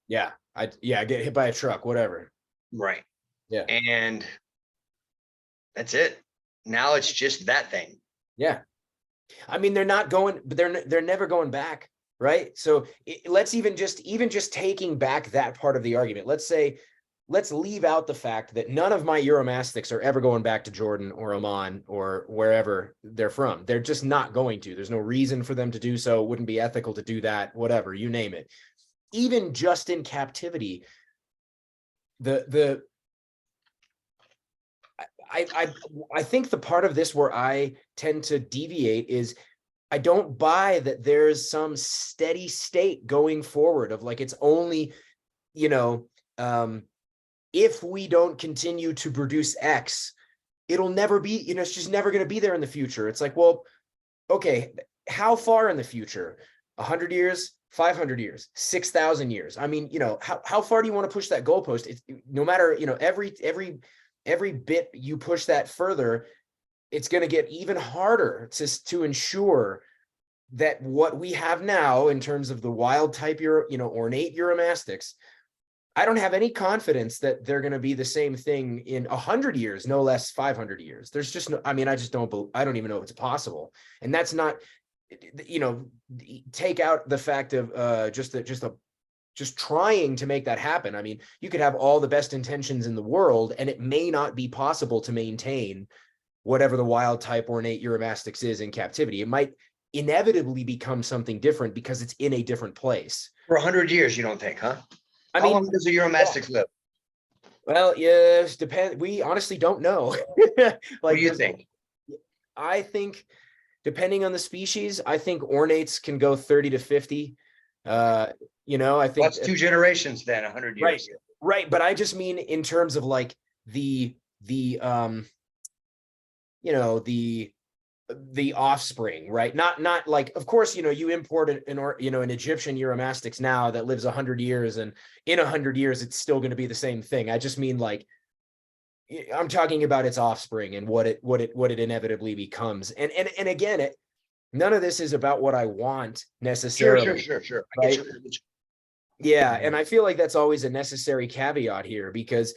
Yeah. I get hit by a truck, whatever. Right. Yeah. And that's it. Now it's just that thing. Yeah. I mean, they're not going, but they're never going back. Right. So let's even just taking back that part of the argument. Let's leave out the fact that none of my Uromastyx are ever going back to Jordan or Oman or wherever they're from. They're just not going to. There's no reason for them to do so. It wouldn't be ethical to do that, whatever, you name it. Even just in captivity, I think the part of this where I tend to deviate is I don't buy that there's some steady state going forward of like, it's only, if we don't continue to produce X, it'll never be, it's just never going to be there in the future. It's like, well, okay, how far in the future? 100 years, 500 years, 6,000 years. I mean, how far do you want to push that goalpost? It's no matter, every bit you push that further, it's going to get even harder to ensure that what we have now in terms of the wild type, ornate Uromastyx, I don't have any confidence that they're going to be the same thing in 100 years, no less 500 years. There's just no, I mean, I don't even know if it's possible. And that's not, take out the fact of just trying to make that happen. I mean, you could have all the best intentions in the world, and it may not be possible to maintain whatever the wild type ornate Uromastyx is in captivity. It might inevitably become something different because it's in a different place. For 100 years, you don't think, huh? I How mean, long does a Uromastyx live? Well, yes, we honestly don't know. What do you think? I think, depending on the species, I think ornates can go 30 to 50. I think that's 2 generations then, 100 years. Right. But I just mean in terms of like the offspring, right? Not like, of course, you import an Egyptian Uromastyx now that lives 100 years, and in 100 years, it's still going to be the same thing. I just mean like, I'm talking about its offspring and what it inevitably becomes. And again, none of this is about what I want necessarily. Sure. Right? Yeah. And I feel like that's always a necessary caveat here because,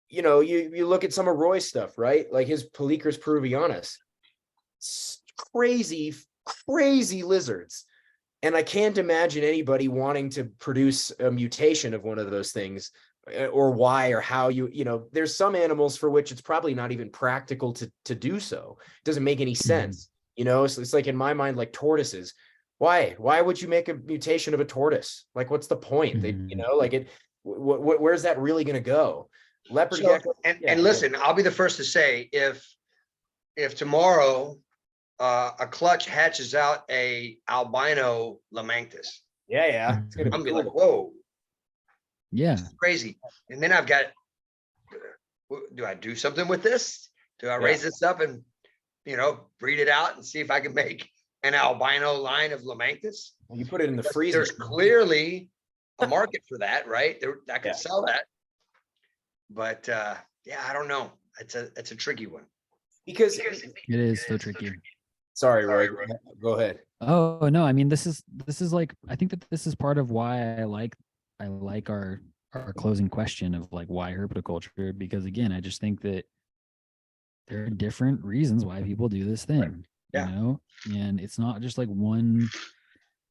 you look at some of Roy's stuff, right? Like his Polychrus peruvianus, crazy lizards. And I can't imagine anybody wanting to produce a mutation of one of those things, or why, or how there's some animals for which it's probably not even practical to do so. It doesn't make any sense. So it's like, in my mind, like tortoises. Why would you make a mutation of a tortoise? Like, what's the point? Where's that really going to go? Leopard gecko. And listen, I'll be the first to say, if tomorrow a clutch hatches out a albino Lamanthus. It's gonna I'm be like, like, whoa. Yeah. This is crazy. And then I've got do I do something with this? Do I raise this up and, breed it out and see if I can make an albino line of Lamanthus? You put it in the freezer. There's clearly a market for that, right? I could sell that. But I don't know. It's a tricky one. Because It is so tricky. Sorry, Roy. Go ahead. Oh no, I mean this is like, I think that this is part of why I like our closing question of like why herpetoculture, because again, I just think that there are different reasons why people do this thing, and it's not just like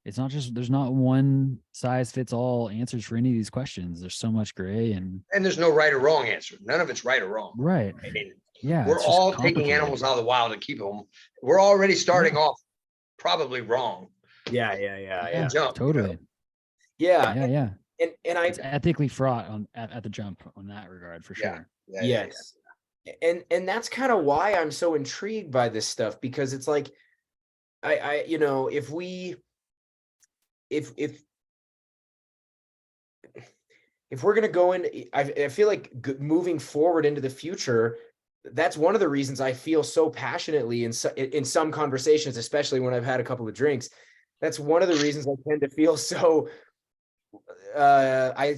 there's not one size fits all answers for any of these questions. There's so much gray, and there's no right or wrong answer. None of it's right or wrong. Right. I mean, yeah, we're all taking animals out of the wild to keep them. We're already starting off probably wrong. Yeah. Jump, totally. Yeah. And it's ethically fraught at the jump on that regard, for sure. Yes. And that's kind of why I'm so intrigued by this stuff, because it's like, if we're going to go in, I feel like moving forward into the future, that's one of the reasons I feel so passionately in some conversations, especially when I've had a couple of drinks. That's one of the reasons I tend to feel so, I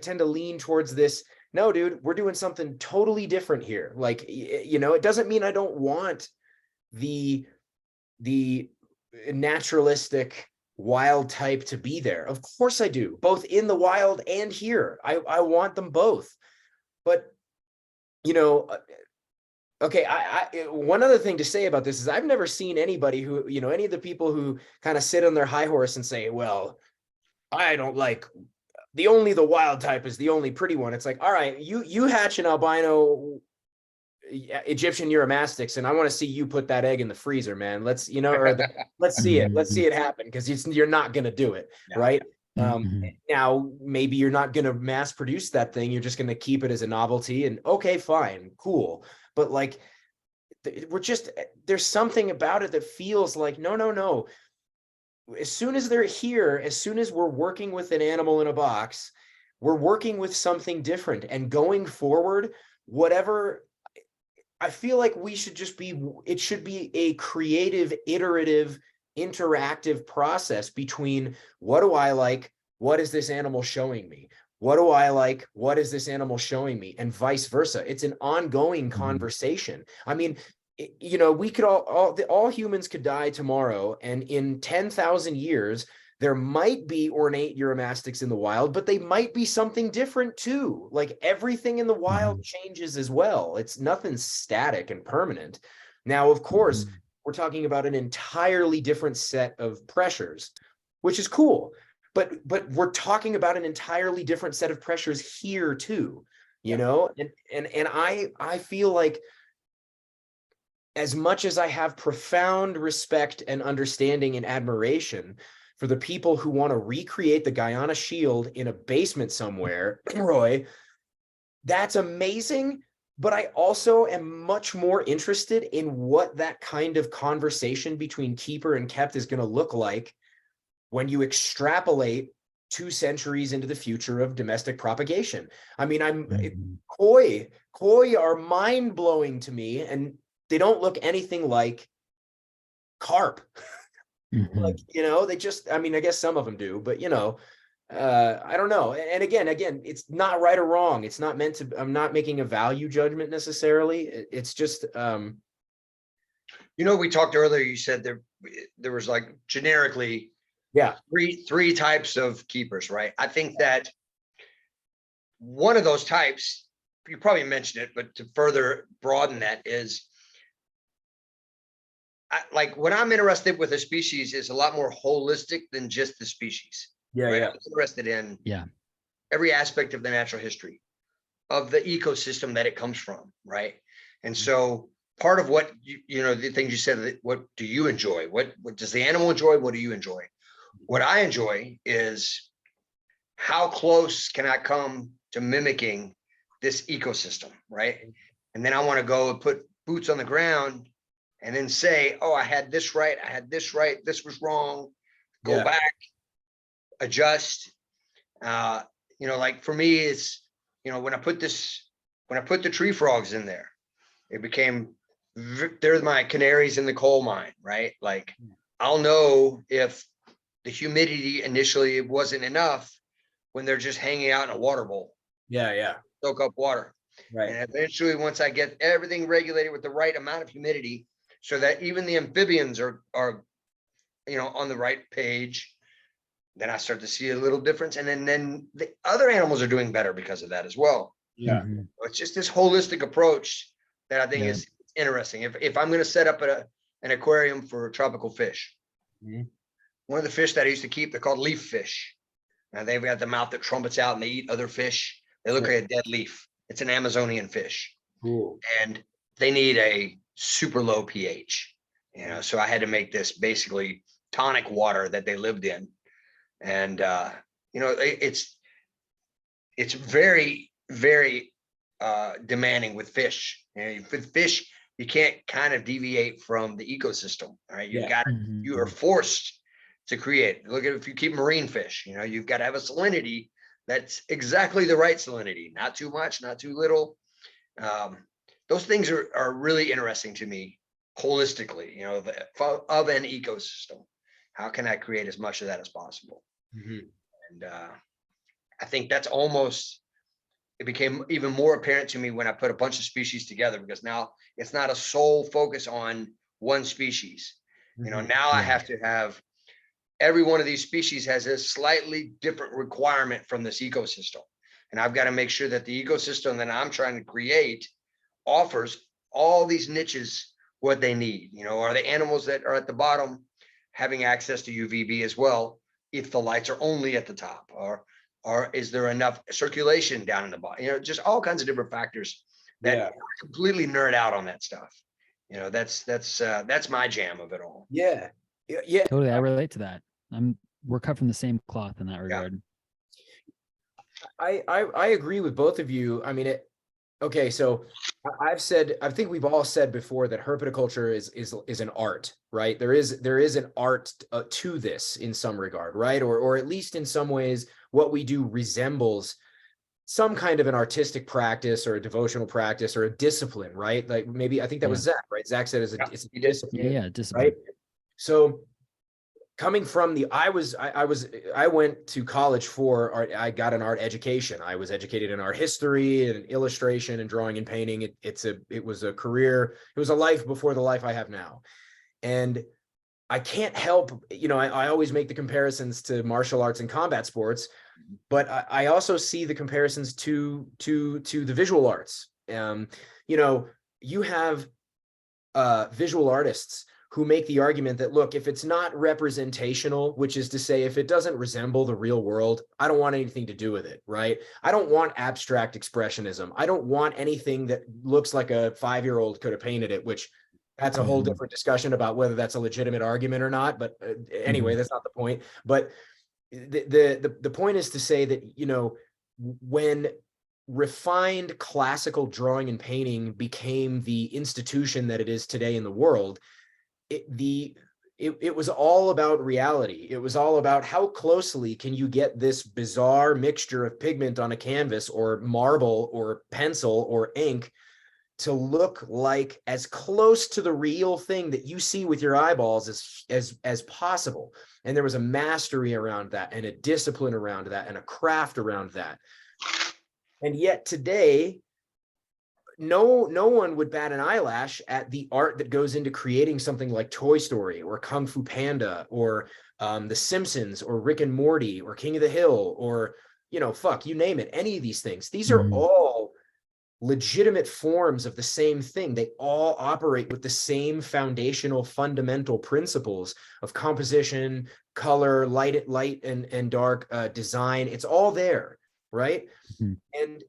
tend to lean towards this. No, dude, we're doing something totally different here. Like, it doesn't mean I don't want the naturalistic wild type to be there. Of course I do, both in the wild and here. I want them both. But, okay, one other thing to say about this is I've never seen anybody who, any of the people who kind of sit on their high horse and say, well, I don't like the wild type is the only pretty one. It's like, all right, you hatch an albino Egyptian Uromastyx, and I want to see you put that egg in the freezer, man. Let's see it. Let's see it happen, because you're not going to do it, right? Now, maybe you're not going to mass produce that thing. You're just going to keep it as a novelty, and okay, fine, cool. But like, there's something about it that feels like, no. As soon as they're here, as soon as we're working with an animal in a box, we're working with something different. And going forward, whatever, I feel like it should be a creative, iterative, interactive process between what do I like? What is this animal showing me? What do I like? What is this animal showing me? And vice versa. It's an ongoing conversation. I mean, we could all humans could die tomorrow, and in 10,000 years, there might be ornate Uromastyx in the wild, but they might be something different too. Like, everything in the wild changes as well. It's nothing static and permanent. Now, of course, we're talking about an entirely different set of pressures, which is cool. But we're talking about an entirely different set of pressures here too, and I feel like, as much as I have profound respect and understanding and admiration for the people who want to recreate the Guyana Shield in a basement somewhere, Roy, that's amazing. But I also am much more interested in what that kind of conversation between keeper and kept is going to look like when you extrapolate 2 centuries into the future of domestic propagation. I mean, koi are mind-blowing to me, and they don't look anything like carp. Like, they just, I mean, I guess some of them do, but I don't know. And again, it's not right or wrong. It's not meant to, I'm not making a value judgment necessarily. It's just, we talked earlier, you said there was like generically, three types of keepers, right? I think that one of those types, you probably mentioned it, but to further broaden that is, like, what I'm interested with a species is a lot more holistic than just the species. Right? I'm interested in every aspect of the natural history of the ecosystem that it comes from, right? And so part of what the things you said, what do you enjoy? What does the animal enjoy? What do you enjoy? What I enjoy is how close can I come to mimicking this ecosystem, right? And then I want to go and put boots on the ground and then say, oh, I had this right, this was wrong, go back, adjust. Like, for me, it's, when I put this when I put the tree frogs in there, it became, they're my canaries in the coal mine, right? Like, I'll know if the humidity initially wasn't enough when they're just hanging out in a water bowl. Yeah. Soak up water. Right. And eventually, once I get everything regulated with the right amount of humidity, so that even the amphibians are on the right page, then I start to see a little difference. And then the other animals are doing better because of that as well. Yeah. It's just this holistic approach that I think is interesting. If I'm going to set up an aquarium for tropical fish, one of the fish that I used to keep, they're called leaf fish. Now they've got the mouth that trumpets out and they eat other fish. They look like a dead leaf. It's an Amazonian fish. Cool. And they need a super low pH. So I had to make this basically tonic water that they lived in. And it's very, very demanding with fish. With fish, you can't kind of deviate from the ecosystem. All right. You are forced to create. Look at, if you keep marine fish, you've got to have a salinity that's exactly the right salinity, not too much, not too little. Those things are really interesting to me holistically, of an ecosystem. How can I create as much of that as possible? And I think that's it became even more apparent to me when I put a bunch of species together, because now it's not a sole focus on one species. Now I have to have, every one of these species has a slightly different requirement from this ecosystem. And I've got to make sure that the ecosystem that I'm trying to create offers all these niches what they need. Are the animals that are at the bottom having access to UVB as well, if the lights are only at the top, or is there enough circulation down in the bottom? Just all kinds of different factors that completely nerd out on that stuff. That's my jam of it all. Yeah. Totally. I relate to that. We're cut from the same cloth in that regard. I agree with both of you. I mean, okay, so I think we've all said before that herpetoculture is an art, right? There is an art to this in some regard, right? Or at least in some ways, what we do resembles some kind of an artistic practice or a devotional practice or a discipline, right? Like maybe, I think that was Zach, right? Zach said it's a discipline. Yeah, discipline. Right? So coming from I went to college for art. I got an art education. I was educated in art history and illustration and drawing and painting. It was a career. It was a life before the life I have now. And I can't help, I always make the comparisons to martial arts and combat sports, but I also see the comparisons to the visual arts. You have visual artists who make the argument that, look, if it's not representational, which is to say, if it doesn't resemble the real world, I don't want anything to do with it, right? I don't want abstract expressionism. I don't want anything that looks like a 5-year-old could have painted it, which that's a whole different discussion about whether that's a legitimate argument or not. But anyway, that's not the point. But the point is to say that, when refined classical drawing and painting became the institution that it is today in the world, it was all about reality. It was all about how closely can you get this bizarre mixture of pigment on a canvas or marble or pencil or ink to look like as close to the real thing that you see with your eyeballs as possible. And there was a mastery around that and a discipline around that and a craft around that. And yet today, no one would bat an eyelash at the art that goes into creating something like Toy Story or Kung Fu Panda or The Simpsons or Rick and Morty or King of the Hill or, you name it, any of these things. These are all legitimate forms of the same thing. They all operate with the same foundational fundamental principles of composition, color, light and dark, design. It's all there, right? And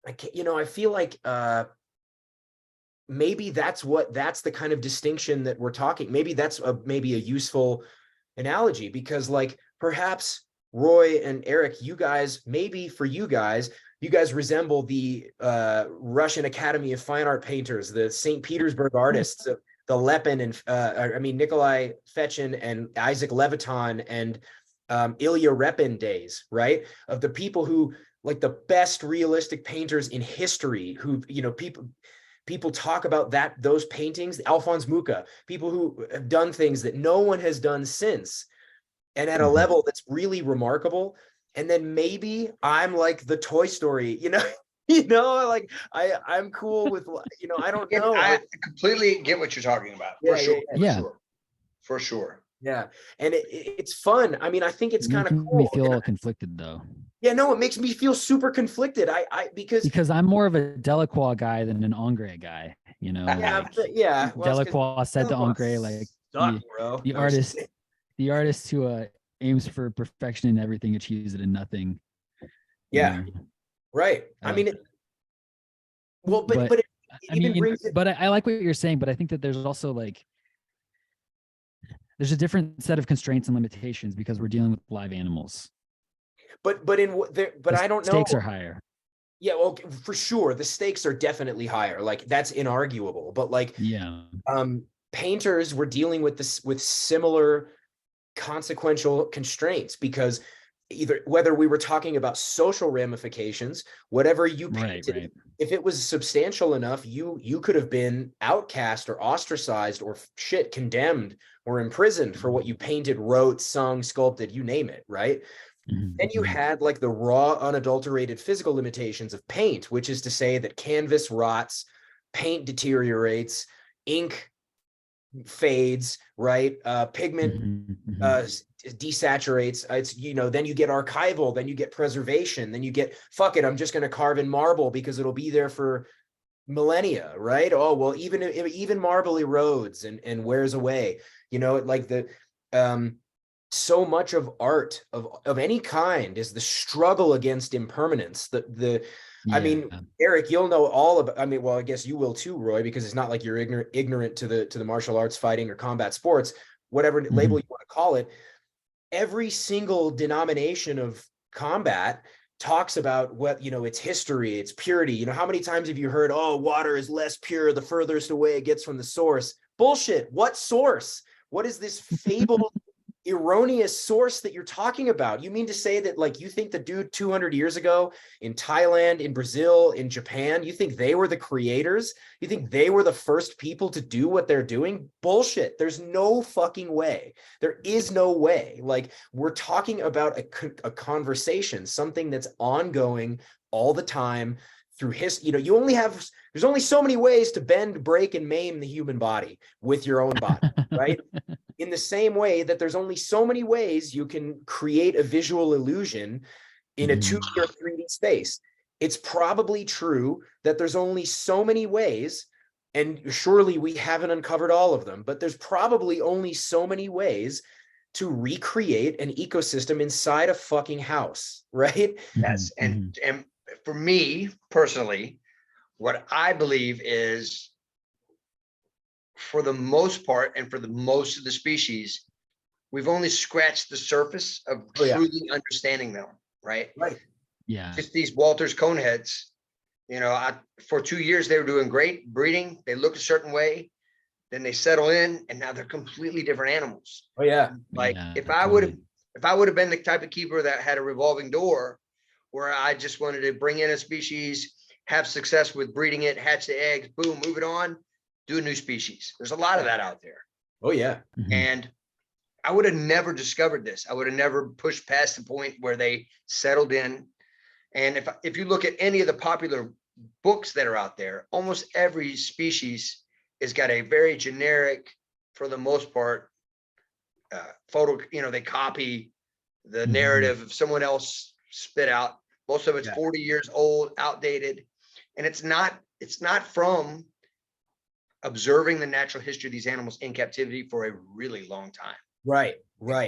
I feel like maybe that's the kind of distinction that we're talking. Maybe that's maybe a useful analogy, because like perhaps Roy and Eric, you guys resemble the Russian Academy of Fine Art painters, the St. Petersburg artists, the Lepin and Nikolai Fechin and Isaac Leviton and Ilya Repin days, right? Of the people who like the best realistic painters in history who, you know, people talk about those paintings, Alphonse Mucha, people who have done things that no one has done since, and at a level that's really remarkable. And then maybe I'm like the Toy Story, you know, like I'm cool with, you know, I don't know. I completely get what you're talking about. Yeah, For sure. Yeah. For sure. Yeah. And it's fun. I mean, I think it's kind of cool. Me feel conflicted though. Yeah, no, it makes me feel super conflicted. Because I'm more of a Delacroix guy than an Ingres guy, you know. Yeah. Well, Delacroix said to Ingres, like the artist who aims for perfection in everything achieves it in nothing. Yeah. Right. I mean, I like what you're saying, but I think that there's also like there's a different set of constraints and limitations because we're dealing with live animals. But I don't know. Stakes are higher. Yeah, well, for sure, the stakes are definitely higher. Like that's inarguable. But like, painters were dealing with this with similar consequential constraints because whether we were talking about social ramifications, whatever you painted, if it was substantial enough, you could have been outcast or ostracized or condemned or imprisoned for what you painted, wrote, sung, sculpted, you name it, right? Then you had like the raw, unadulterated physical limitations of paint, which is to say that canvas rots, paint deteriorates, ink fades, right? Pigment desaturates. It's, you know, then you get archival, then you get preservation, then you get, fuck it, I'm just going to carve in marble because it'll be there for millennia, right? Oh, well, even marble erodes and wears away, you know, like so much of art of any kind is the struggle against impermanence. I mean, Eric, you'll know all about, I mean, well, I guess you will too, Roy, because it's not like you're ignorant to the martial arts, fighting or combat sports, whatever label you want to call it. Every single denomination of combat talks about what, you know, its history, its purity. You know, how many times have you heard, oh, water is less pure the furthest away it gets from the source? Bullshit. What source? What is this fabled erroneous source that you're talking about? You mean to say that, like, you think the dude 200 years ago in Thailand, in Brazil, in Japan, you think they were the creators? You think they were the first people to do what they're doing? Bullshit. There's no fucking way. There is no way. Like, we're talking about a conversation, something that's ongoing all the time through history. You know, there's only so many ways to bend, break, and maim the human body with your own body, right? In the same way that there's only so many ways you can create a visual illusion in a 2D or 3D space. It's probably true that there's only so many ways, and surely we haven't uncovered all of them, but there's probably only so many ways to recreate an ecosystem inside a fucking house, right? Yes, and for me personally, what I believe is, for the most part, and for the most of the species, we've only scratched the surface of truly understanding them, right? Right. Yeah. Just these Walter's coneheads, you know, for 2 years, they were doing great breeding. They look a certain way, then they settle in, and now they're completely different animals. Oh yeah. Like if I would have been the type of keeper that had a revolving door, where I just wanted to bring in a species, have success with breeding it, hatch the eggs, boom, move it on, do a new species. There's a lot of that out there. Oh yeah. And I would have never discovered this. I would have never pushed past the point where they settled in. And if you look at any of the popular books that are out there, almost every species has got a very generic, for the most part, photo, you know, they copy the narrative of someone else spit out. Most of it's 40 years old, outdated. And it's not from observing the natural history of these animals in captivity for a really long time. Right.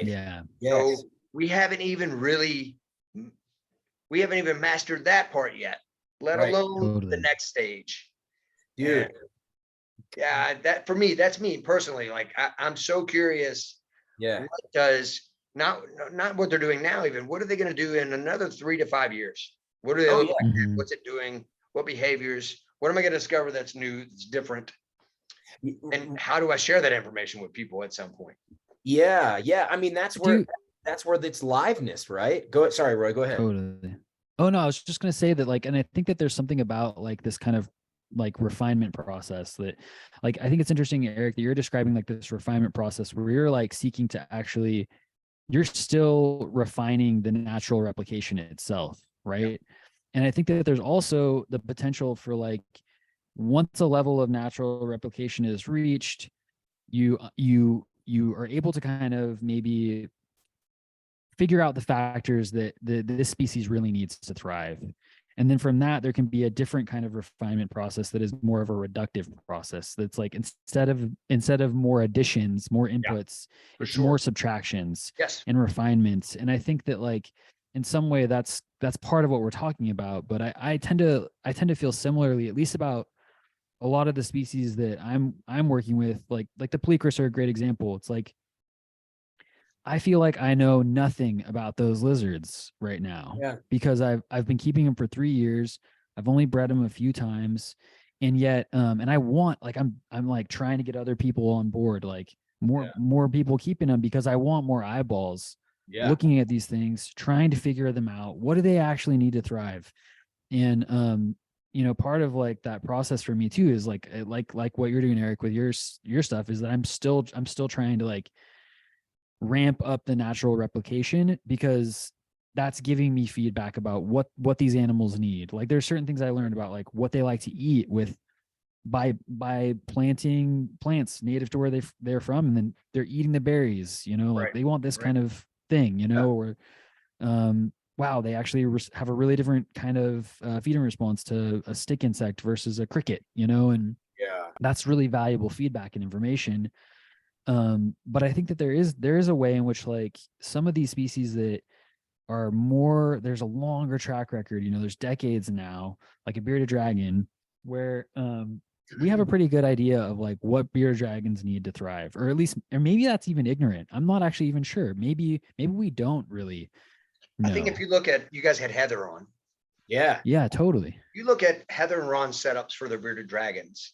Yeah. So we haven't even mastered that part yet, let alone the next stage. Dude. And yeah, that for me, that's me personally. Like I'm so curious. Yeah. What does not what they're doing now, even what are they going to do in another 3 to 5 years? What do they look like? What's it doing? What behaviors? What am I going to discover that's new, that's different? And how do I share that information with people at some point? Yeah. I mean, that's where it's liveness, right? Sorry, Roy, go ahead. Totally. Oh no, I was just gonna say that, like, and I think that there's something about like this kind of like refinement process that, like, I think it's interesting, Eric, that you're describing like this refinement process where you're like seeking to actually, you're still refining the natural replication itself, right? And I think that there's also the potential for like, once a level of natural replication is reached, you are able to kind of maybe figure out the factors that this species really needs to thrive. And then from that, there can be a different kind of refinement process that is more of a reductive process. That's like, instead of more additions, more inputs, it's sure. more subtractions Yes. and refinements. And I think that, like, in some way that's part of what we're talking about. But I tend to feel similarly, at least about a lot of the species that I'm working with, like the Peleacris are a great example. It's like, I feel like I know nothing about those lizards right now, because I've been keeping them for 3 years. I've only bred them a few times, and yet and I want, like, I'm like trying to get other people on board, like more people keeping them, because I want more eyeballs looking at these things, trying to figure them out. What do they actually need to thrive? And part of like that process for me too is like what you're doing, Eric, with your stuff, is that I'm still trying to like ramp up the natural replication, because that's giving me feedback about what these animals need. Like, there's certain things I learned about like what they like to eat with by planting plants native to where they're from, and then they're eating the berries, like they want this kind of thing, or wow, they actually have a really different kind of feeding response to a stick insect versus a cricket, and that's really valuable feedback and information. But I think that there is a way in which, like, some of these species that are more, there's a longer track record, there's decades now, like a bearded dragon, where we have a pretty good idea of like what bearded dragons need to thrive, or at least, or maybe that's even ignorant. I'm not actually even sure. Maybe we don't really know. I think if you look at, you guys had Heather on. Yeah, totally. You look at Heather and Ron's setups for their bearded dragons,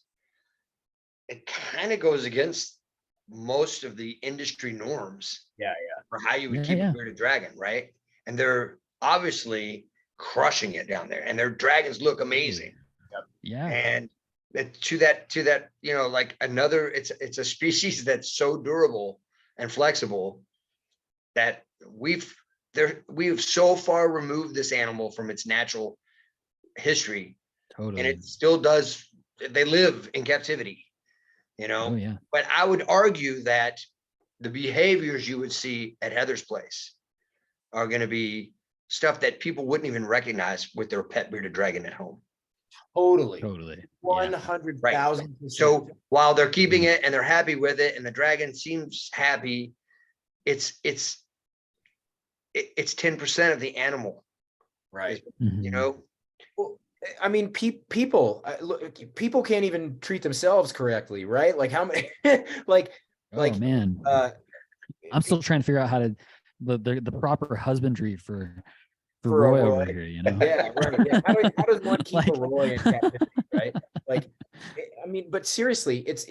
it kind of goes against most of the industry norms for how you would keep a bearded dragon, right? And they're obviously crushing it down there, and their dragons look amazing. And to that, like another, it's a species that's so durable and flexible that we've so far removed this animal from its natural history, and it still does. They live in captivity. But I would argue that the behaviors you would see at Heather's place are going to be stuff that people wouldn't even recognize with their pet bearded dragon at home. Totally. 100,000%. So while they're keeping it and they're happy with it, and the dragon seems happy, it's 10% of the animal, right? Well, I mean, people can't even treat themselves correctly, right? Like, how many, man, I'm still trying to figure out how to the proper husbandry for Roy over here, Yeah, right. Yeah. How does one keep a Roy in captivity, right? Like, I mean, but seriously, it's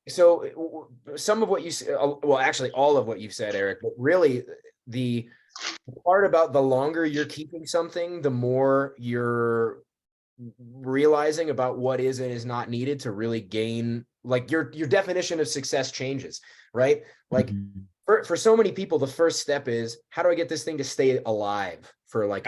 so some of what you said, well, actually all of what you've said, Eric, but really the part about the longer you're keeping something, the more you're realizing about what is and is not needed to really gain, like, your definition of success changes, right? Like, for so many people, the first step is, how do I get this thing to stay alive for like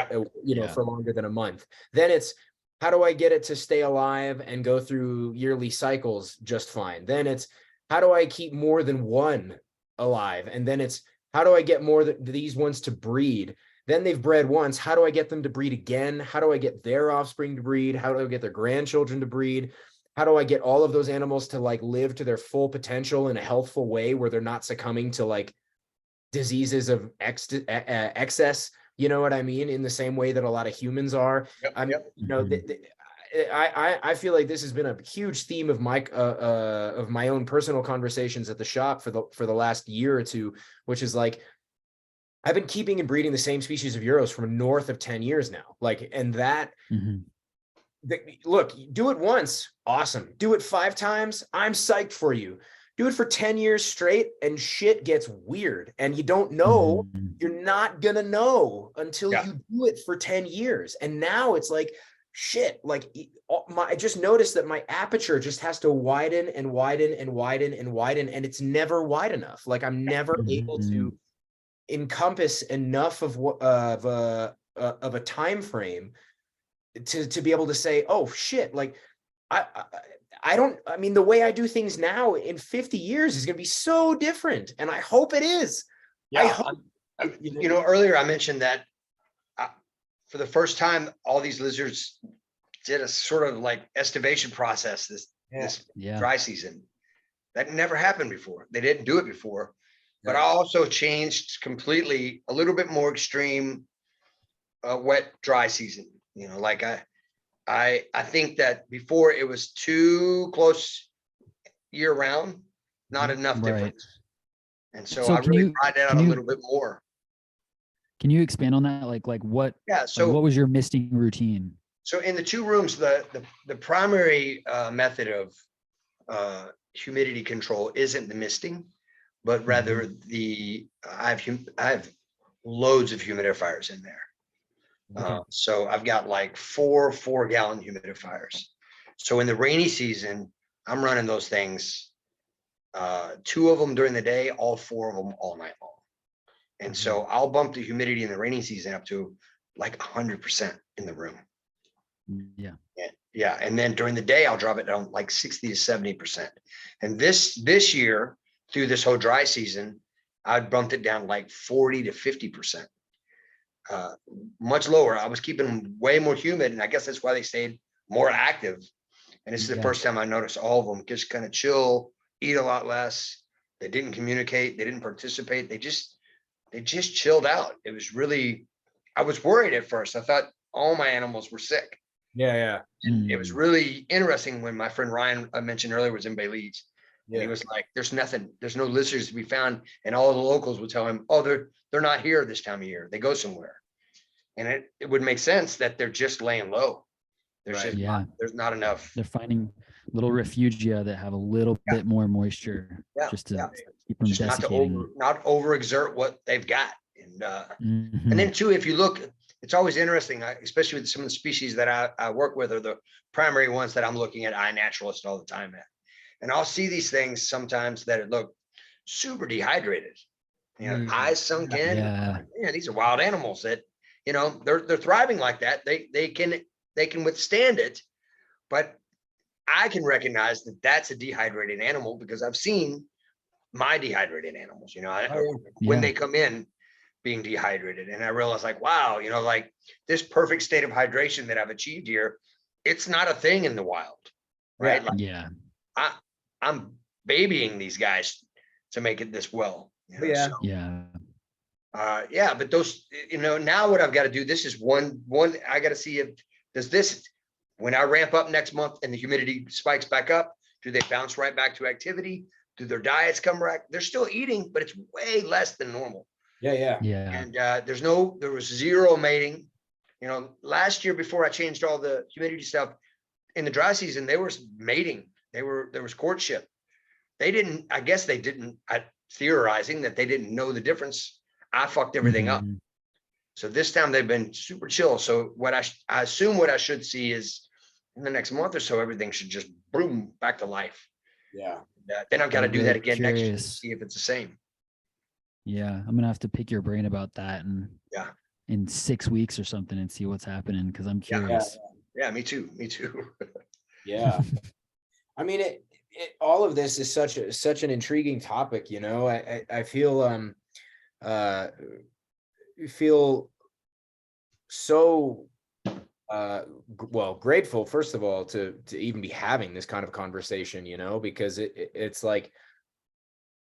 for longer than a month? Then it's, how do I get it to stay alive and go through yearly cycles just fine? Then it's, how do I keep more than one alive? And then it's, how do I get more these ones to breed? Then they've bred once. How do I get them to breed again? How do I get their offspring to breed? How do I get their grandchildren to breed? How do I get all of those animals to like live to their full potential in a healthful way, where they're not succumbing to like diseases of excess? You know what I mean? In the same way that a lot of humans are. I feel like this has been a huge theme of my own personal conversations at the shop for the last year or two, which is like, I've been keeping and breeding the same species of Euros for north of 10 years now. Like, and that, look, do it once, awesome. Do it 5 times, I'm psyched for you. do it for 10 years straight and shit gets weird and you don't know. You're not gonna know until you do it for 10 years. And now it's like, shit, like I just noticed that my aperture just has to widen and widen and widen and widen, and it's never wide enough. Like I'm never able to encompass enough of a time frame to be able to say, oh shit, like I mean, the way I do things now in 50 years is going to be so different. And I hope it is. Yeah. I hope, you know, earlier I mentioned that for the first time, all these lizards did a sort of like estivation process this dry season. That never happened before. They didn't do it before. But I also changed completely, a little bit more extreme wet dry season. You know, like I think that before it was too close year round, not enough difference. And so I really tried that out a little bit more. Can you expand on that? Like what? Yeah. So what was your misting routine? So in the 2 rooms, the primary method of humidity control isn't the misting, but rather I have loads of humidifiers in there. So I've got like 4 4-gallon humidifiers. So in the rainy season, I'm running those things, 2 of them during the day, all 4 of them all night long. And so I'll bump the humidity in the rainy season up to like 100% in the room. Yeah. And then during the day, I'll drop it down like 60 to 70%. And this year, through this whole dry season, I'd bumped it down like 40 to 50%. Much lower. I was keeping them way more humid, and I guess that's why they stayed more active. And this is the first time I noticed all of them just kind of chill, eat a lot less. They didn't communicate. They didn't participate. They just chilled out. It was really, I was worried at first. I thought all my animals were sick. Yeah. And it was really interesting when my friend Ryan, I mentioned earlier, was in Belize. And he was like, there's no lizards to be found. And all the locals would tell him, oh, they're not here this time of year. They go somewhere. And it would make sense that they're just laying low. There's there's not enough. They're finding little refugia that have a little bit more moisture, just to keep them desiccating. Not overexert what they've got. And and then too, if you look, it's always interesting, especially with some of the species that I work with are the primary ones that I'm looking at iNaturalist all the time at. And I'll see these things sometimes that look super dehydrated, you know, eyes sunk in. Yeah, these are wild animals that, you know, they're thriving like that. They can withstand it, but I can recognize that that's a dehydrated animal because I've seen my dehydrated animals, you know, when they come in being dehydrated, and I realized like, wow, you know, like this perfect state of hydration that I've achieved here, it's not a thing in the wild, right? I'm babying these guys to make it this well. You know? But those, you know, now what I've got to do, this is one, I got to see if when I ramp up next month and the humidity spikes back up, do they bounce right back to activity? Do their diets come back? They're still eating, but it's way less than normal. And there was 0 mating. You know, last year before I changed all the humidity stuff in the dry season, there was mating. There was courtship. I guess they didn't, theorizing that they didn't know the difference. I fucked everything up. So this time they've been super chill. So what I assume what I should see is in the next month or so, everything should just boom back to life. Then I've got to do that again next year to see if it's the same. I'm gonna have to pick your brain about that and in 6 weeks or something and see what's happening, because I'm curious. Yeah, me too. I mean, all of this is such an intriguing topic, you know. I feel so grateful, first of all, to even be having this kind of conversation, you know, because it's like,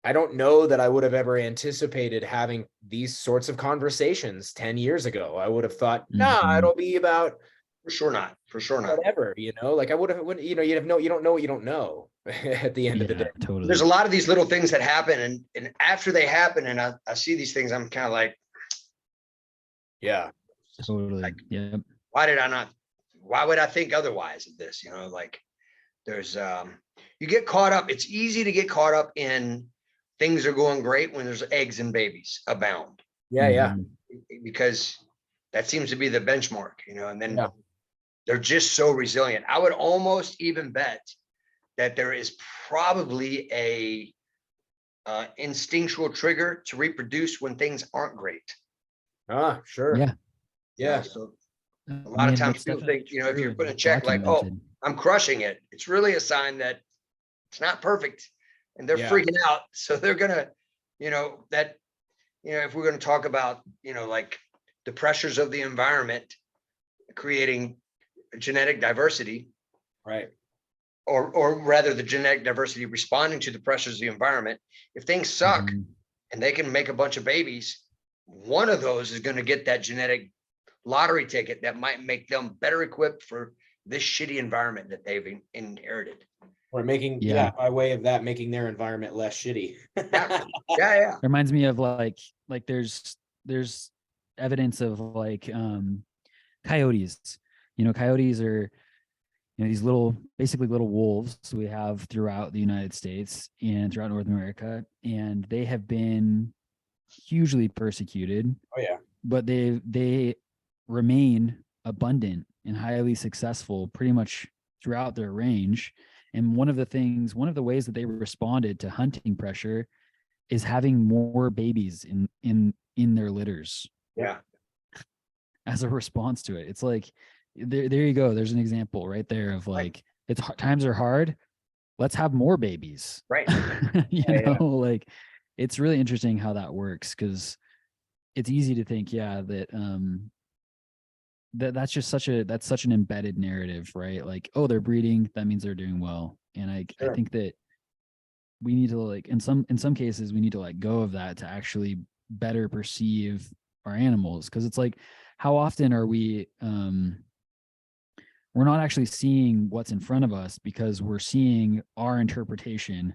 I don't know that I would have ever anticipated having these sorts of conversations 10 years ago. I would have thought, it'll be about, for sure not. Whatever, you know, like you don't know what you don't know at the end of the day. Totally. There's a lot of these little things that happen, and after they happen, and I see these things, I'm kind of like, totally. Like, why would I think otherwise of this? You know, like there's you get caught up. It's easy to get caught up in things are going great when there's eggs and babies abound. Yeah. Because that seems to be the benchmark, and then Yeah. they're just so resilient. I would almost even bet that there is probably a instinctual trigger to reproduce when things aren't great. Sure. Yeah. So a lot of times people think, if you're putting a check like, oh, I'm crushing it, it's really a sign that it's not perfect and they're freaking out. So they're gonna, if we're going to talk about, like the pressures of the environment creating genetic diversity, right? Or rather the genetic diversity responding to the pressures of the environment. If things suck and they can make a bunch of babies, one of those is going to get that genetic lottery ticket that might make them better equipped for this shitty environment that they've inherited. Or making, by way of that, making their environment less shitty. Yeah. Reminds me of like there's evidence of like coyotes. Coyotes are these basically little wolves we have throughout the United States and throughout North America, and they have been hugely persecuted. Oh yeah. But they remain abundant and highly successful pretty much throughout their range. And one of the ways that they responded to hunting pressure is having more babies in their litters. Yeah. As a response to it. It's like, there you go. There's an example right there of like, times are hard. Let's have more babies. Right. Like it's really interesting how that works, because it's easy to think, that's such an embedded narrative, right? Like, oh, they're breeding, that means they're doing well. And I think that we need to, like, in some cases we need to let go of that to actually better perceive our animals. Because it's like, how often are we we're not actually seeing what's in front of us because we're seeing our interpretation.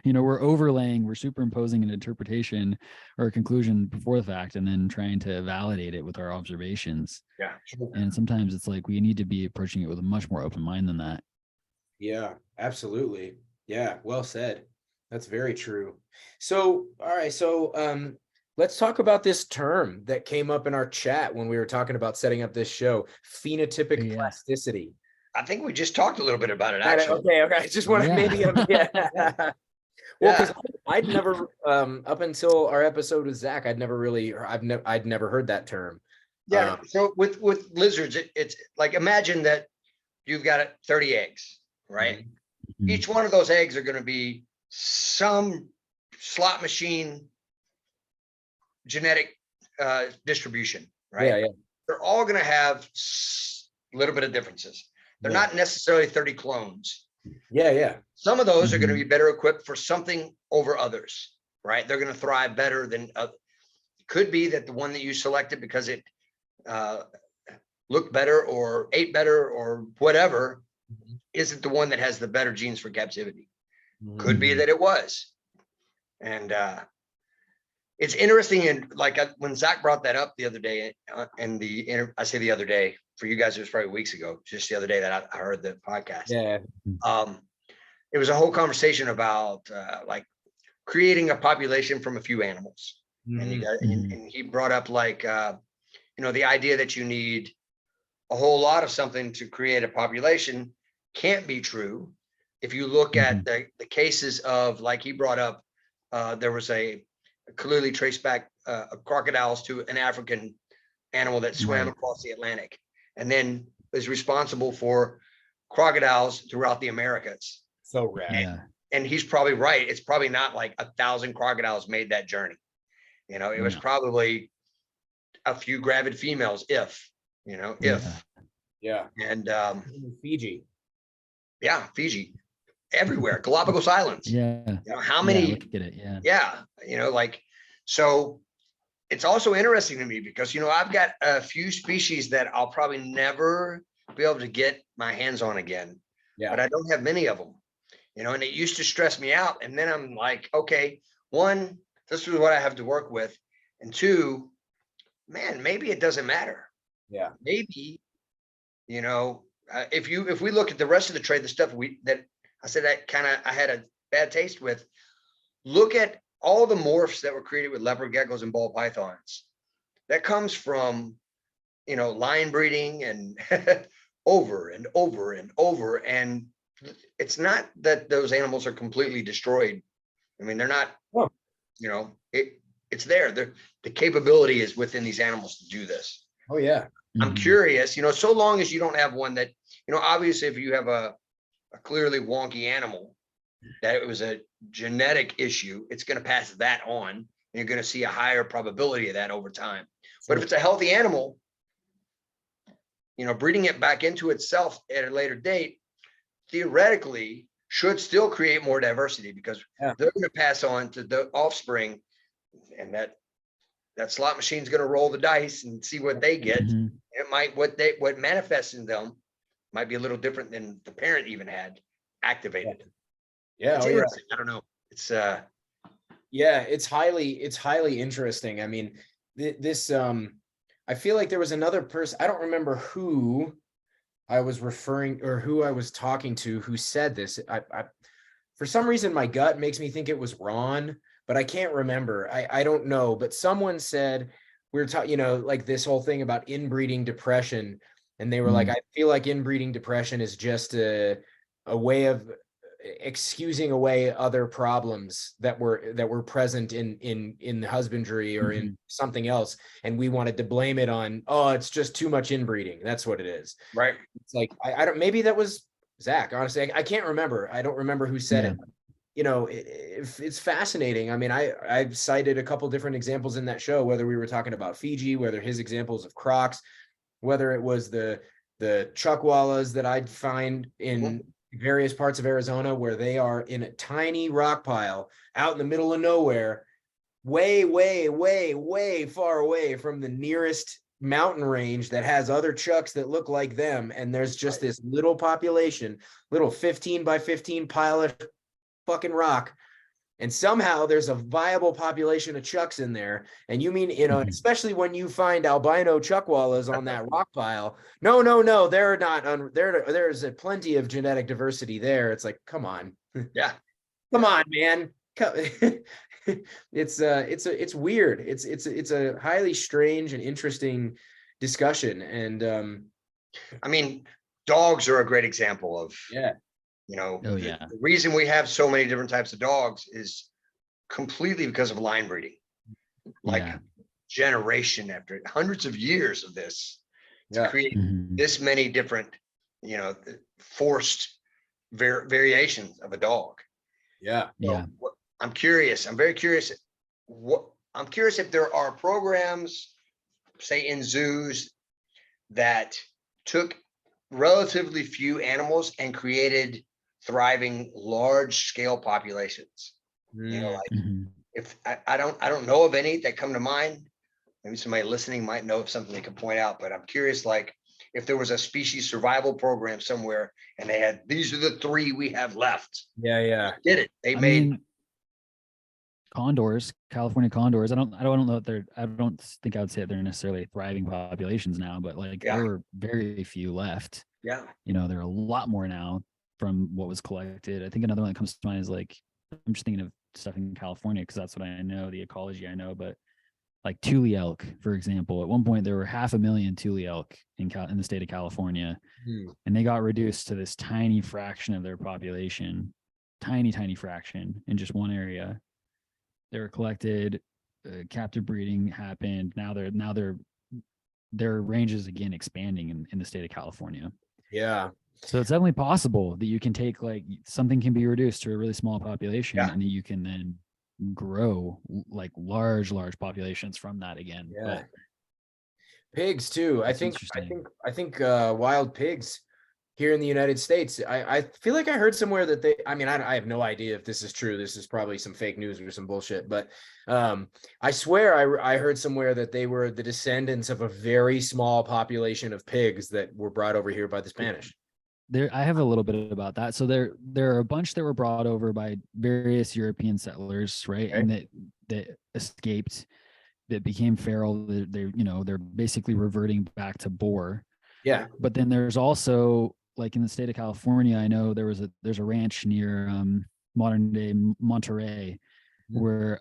We're superimposing an interpretation or a conclusion before the fact and then trying to validate it with our observations. Yeah. And sometimes it's like we need to be approaching it with a much more open mind than that. Yeah, absolutely. Yeah, well said. That's very true. So, all right. So, let's talk about this term that came up in our chat when we were talking about setting up this show, phenotypic plasticity. I think we just talked a little bit about it, actually. Okay. I just want to maybe, well, because I'd never, up until our episode with Zach, I'd never heard that term. Yeah. So with lizards, it's like, imagine that you've got 30 eggs, right? Mm-hmm. Each one of those eggs are going to be some slot machine genetic distribution, right? Yeah. They're all going to have a little bit of differences. They're not necessarily 30 clones. Yeah. Some of those are going to be better equipped for something over others, right? They're going to thrive better than could be that the one that you selected because it looked better or ate better or whatever isn't the one that has the better genes for captivity. Could be that it was. And it's interesting. And like when Zach brought that up the other day, I say the other day, for you guys, it was probably weeks ago, just the other day that I heard the podcast. Yeah. It was a whole conversation about like creating a population from a few animals. And you guys, and he brought up like, the idea that you need a whole lot of something to create a population can't be true. If you look at the cases of, like he brought up, there was a clearly traced back crocodiles to an African animal that swam across the Atlantic and then is responsible for crocodiles throughout the Americas. So rad. And he's probably right. It's probably not like 1,000 crocodiles made that journey. It was probably a few gravid females, if. Yeah. And Fiji. Yeah, Fiji. Everywhere. Galapagos Islands. How many? Look at it. So it's also interesting to me because I've got a few species that I'll probably never be able to get my hands on again. But I don't have many of them. And it used to stress me out. And then I'm like, okay, one, this is what I have to work with. And two, man, maybe it doesn't matter. Yeah. Maybe, if we look at the rest of the trade, the stuff I said I had a bad taste with. Look at all the morphs that were created with leopard geckos and ball pythons. That comes from, line breeding and over and over and over. And it's not that those animals are completely destroyed. I mean, they're not, it's there. The capability is within these animals to do this. Oh yeah. I'm curious, so long as you don't have one that, obviously if you have a clearly wonky animal, that it was a genetic issue, it's going to pass that on, and you're going to see a higher probability of that over time. But if it's a healthy animal, breeding it back into itself at a later date, theoretically should still create more diversity, because they're going to pass on to the offspring, and that slot machine's going to roll the dice and see what they get. It might, what manifests in them might be a little different than the parent even had activated. Yeah. I don't know. It's it's highly interesting. I mean, this I feel like there was another person, I don't remember who I was referring or who I was talking to who said this. I for some reason my gut makes me think it was Ron, but I can't remember. I don't know, but someone said we were talking, like this whole thing about inbreeding depression, and they were like, I feel like inbreeding depression is just a way of excusing away other problems that were present in husbandry or in something else, and we wanted to blame it on, it's just too much inbreeding. That's what it is, right. It's like I don't, maybe that was Zach, honestly. I can't remember. I don't remember who said it. It's fascinating. I mean, I've cited a couple different examples in that show, whether we were talking about Fiji, whether his examples of crocs, whether it was the chuckwallas that I'd find in various parts of Arizona, where they are in a tiny rock pile out in the middle of nowhere, way, way, way, way far away from the nearest mountain range that has other chucks that look like them. And there's just this little population, little 15 by 15 pile of fucking rock. And somehow there's a viable population of chucks in there. And you mean, especially when you find albino chuckwallas on that rock pile. No, they're not. There's a plenty of genetic diversity there. It's like, come on. Yeah. Come on, man. It's weird. It's a highly strange and interesting discussion. And I mean, dogs are a great example of, the reason we have so many different types of dogs is completely because of line breeding, like generation after hundreds of years of this to create this many different, forced variations of a dog. I'm curious. I'm very curious. I'm curious if there are programs, say in zoos, that took relatively few animals and created thriving large scale populations. If I don't know of any that come to mind. Maybe somebody listening might know of something they could point out, but I'm curious, like if there was a species survival program somewhere and they had, these are the 3 we have left. Yeah. They did it. They I made mean, condors, California condors. I don't know that I don't think I would say that they're necessarily thriving populations now, but like there were very few left. Yeah. There are a lot more now from what was collected. I think another one that comes to mind is like, I'm just thinking of stuff in California because that's what I know, the ecology I know, but like Thule elk, for example, at one point there were 500,000 Thule elk in the state of California, and they got reduced to this tiny fraction of their population, tiny fraction in just one area. They were collected, captive breeding happened. Now their range is again expanding in the state of California. Yeah. So it's definitely possible that you can take, like, something can be reduced to a really small population and you can then grow like large populations from that again. But pigs too. I think wild pigs here in the United States, I feel like I heard somewhere that I have no idea if this is true. This is probably some fake news or some bullshit, but I swear I heard somewhere that they were the descendants of a very small population of pigs that were brought over here by the Spanish. I have a little bit about that. So there are a bunch that were brought over by various European settlers, right? Okay. And that escaped, that became feral. They're basically reverting back to boar. Yeah. But then there's also like in the state of California, I know there's a ranch near modern day Monterey where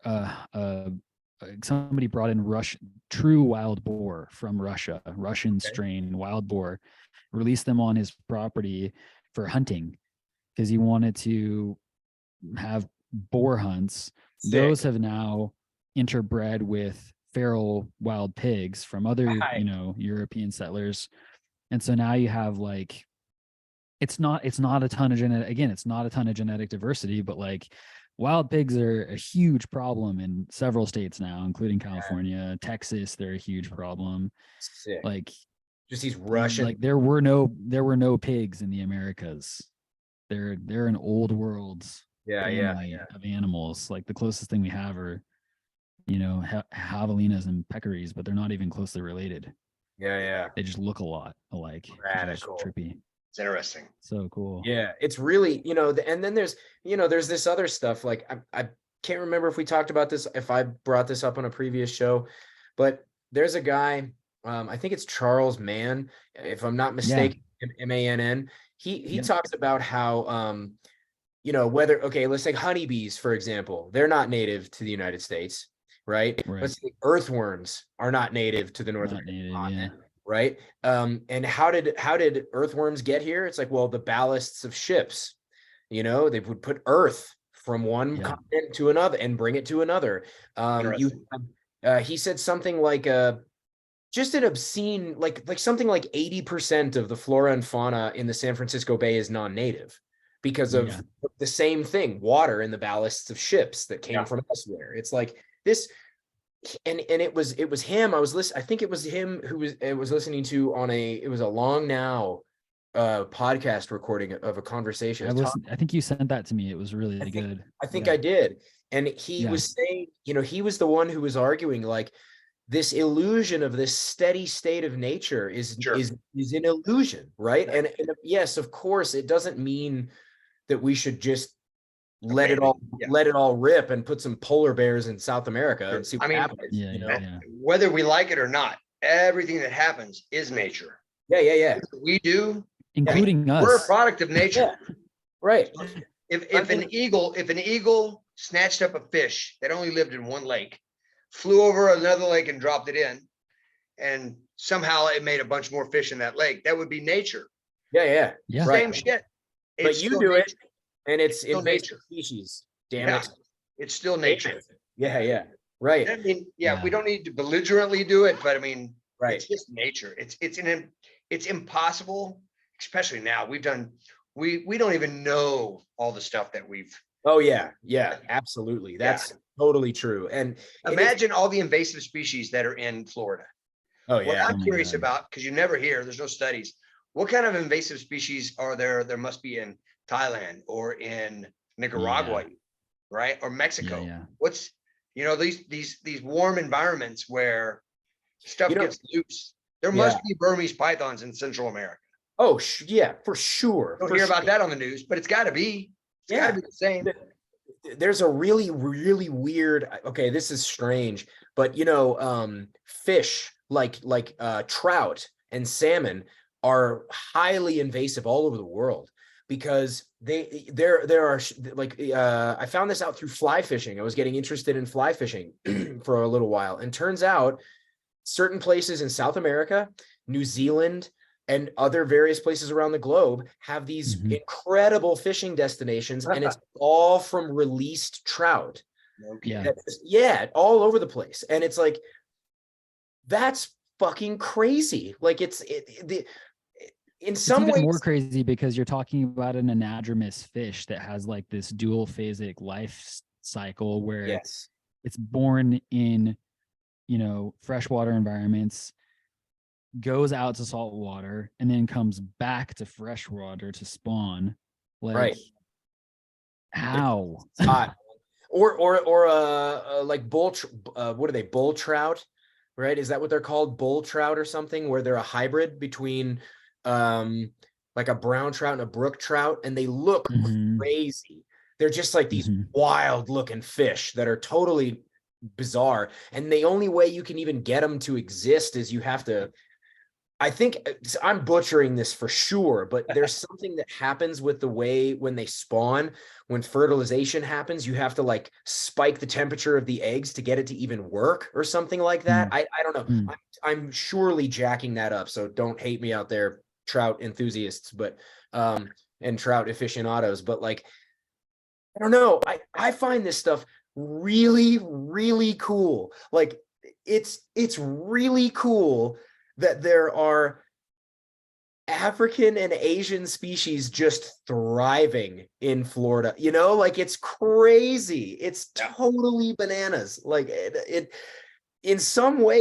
somebody brought in true wild boar from Russia, Russian strain wild boar, released them on his property for hunting because he wanted to have boar hunts. Sick. Those have now interbred with feral wild pigs from other, European settlers. And so now you have like, it's not a ton of genetic diversity, but like wild pigs are a huge problem in several states now, including California, Texas. They're a huge problem. Sick. Like just these Russian, like there were no pigs in the Americas. They're an old world of animals. Like the closest thing we have are, javelinas and peccaries, but they're not even closely related. Yeah. They just look a lot alike. Radical. Trippy. It's interesting. So cool. Yeah, it's really, and then there's this other stuff. Like I can't remember if we talked about this, if I brought this up on a previous show, but there's a guy, I think it's Charles Mann, if I'm not mistaken, Mann. He talks about how, let's take honeybees, for example, they're not native to the United States, right? Let's say earthworms are not native to the North American continent. Right. And how did earthworms get here? It's like, well, the ballasts of ships, they would put earth from one continent to another and bring it to another. He said something like just an obscene, like something like 80% of the flora and fauna in the San Francisco Bay is non-native because of the same thing, water in the ballasts of ships that came from elsewhere. It's like this. And it was him. I think it was him who was listening to it was a Long Now podcast recording of a conversation. I think you sent that to me. It was really good. I think I did. And he was saying, he was the one who was arguing like this illusion of this steady state of nature is an illusion, right? And yes, of course, it doesn't mean that we should just let it all rip and put some polar bears in South America and see what happens. Whether we like it or not, everything that happens is nature. We do, including us. We're a product of nature. Right. If an eagle snatched up a fish that only lived in one lake, flew over another lake and dropped it in, and somehow it made a bunch more fish in that lake, that would be nature. Same shit. But you do it. And it's invasive species. Damn it. It's still nature. Right. I mean, we don't need to belligerently do it, but I mean, it's just nature. It's impossible, especially now. We don't even know all the stuff that we've. Oh yeah, absolutely. That's totally true. And imagine all the invasive species that are in Florida. Oh yeah. What I'm curious about, because you never hear, there's no studies. What kind of invasive species are there? There must be in Thailand or in Nicaragua, right? Or Mexico. What's, these warm environments where stuff gets loose. There must be Burmese pythons in Central America. Oh, for sure. Don't hear about that on the news, but it's got to be. It's got to be the same. There's a really, really weird, this is strange, but fish like trout and salmon are highly invasive all over the world. Because there are like I found this out through fly fishing. I was getting interested in fly fishing for a little while, and turns out certain places in South America, New Zealand, and other various places around the globe have these incredible fishing destinations, and it's all from released trout. All over the place, and it's like that's fucking crazy. Like in some ways more crazy because you're talking about an anadromous fish that has like this dual phasic life cycle where it's born in, freshwater environments, goes out to salt water, and then comes back to freshwater to spawn. Like, how? It's hot. Or like bull trout, right? Is that what they're called? Bull trout or something, where they're a hybrid between like a brown trout and a brook trout, and they look crazy. They're just like these wild looking fish that are totally bizarre. And the only way you can even get them to exist is you have to I think I'm butchering this for sure, but there's something that happens with the way when they spawn, when fertilization happens, you have to like spike the temperature of the eggs to get it to even work or something like that. I don't know. I'm surely jacking that up. So don't hate me out there, trout enthusiasts, but and trout aficionados, but like, I don't know. I find this stuff really, really cool. Like it's really cool that there are African and Asian species just thriving in Florida. You know, like it's crazy. It's totally bananas. Like it in some way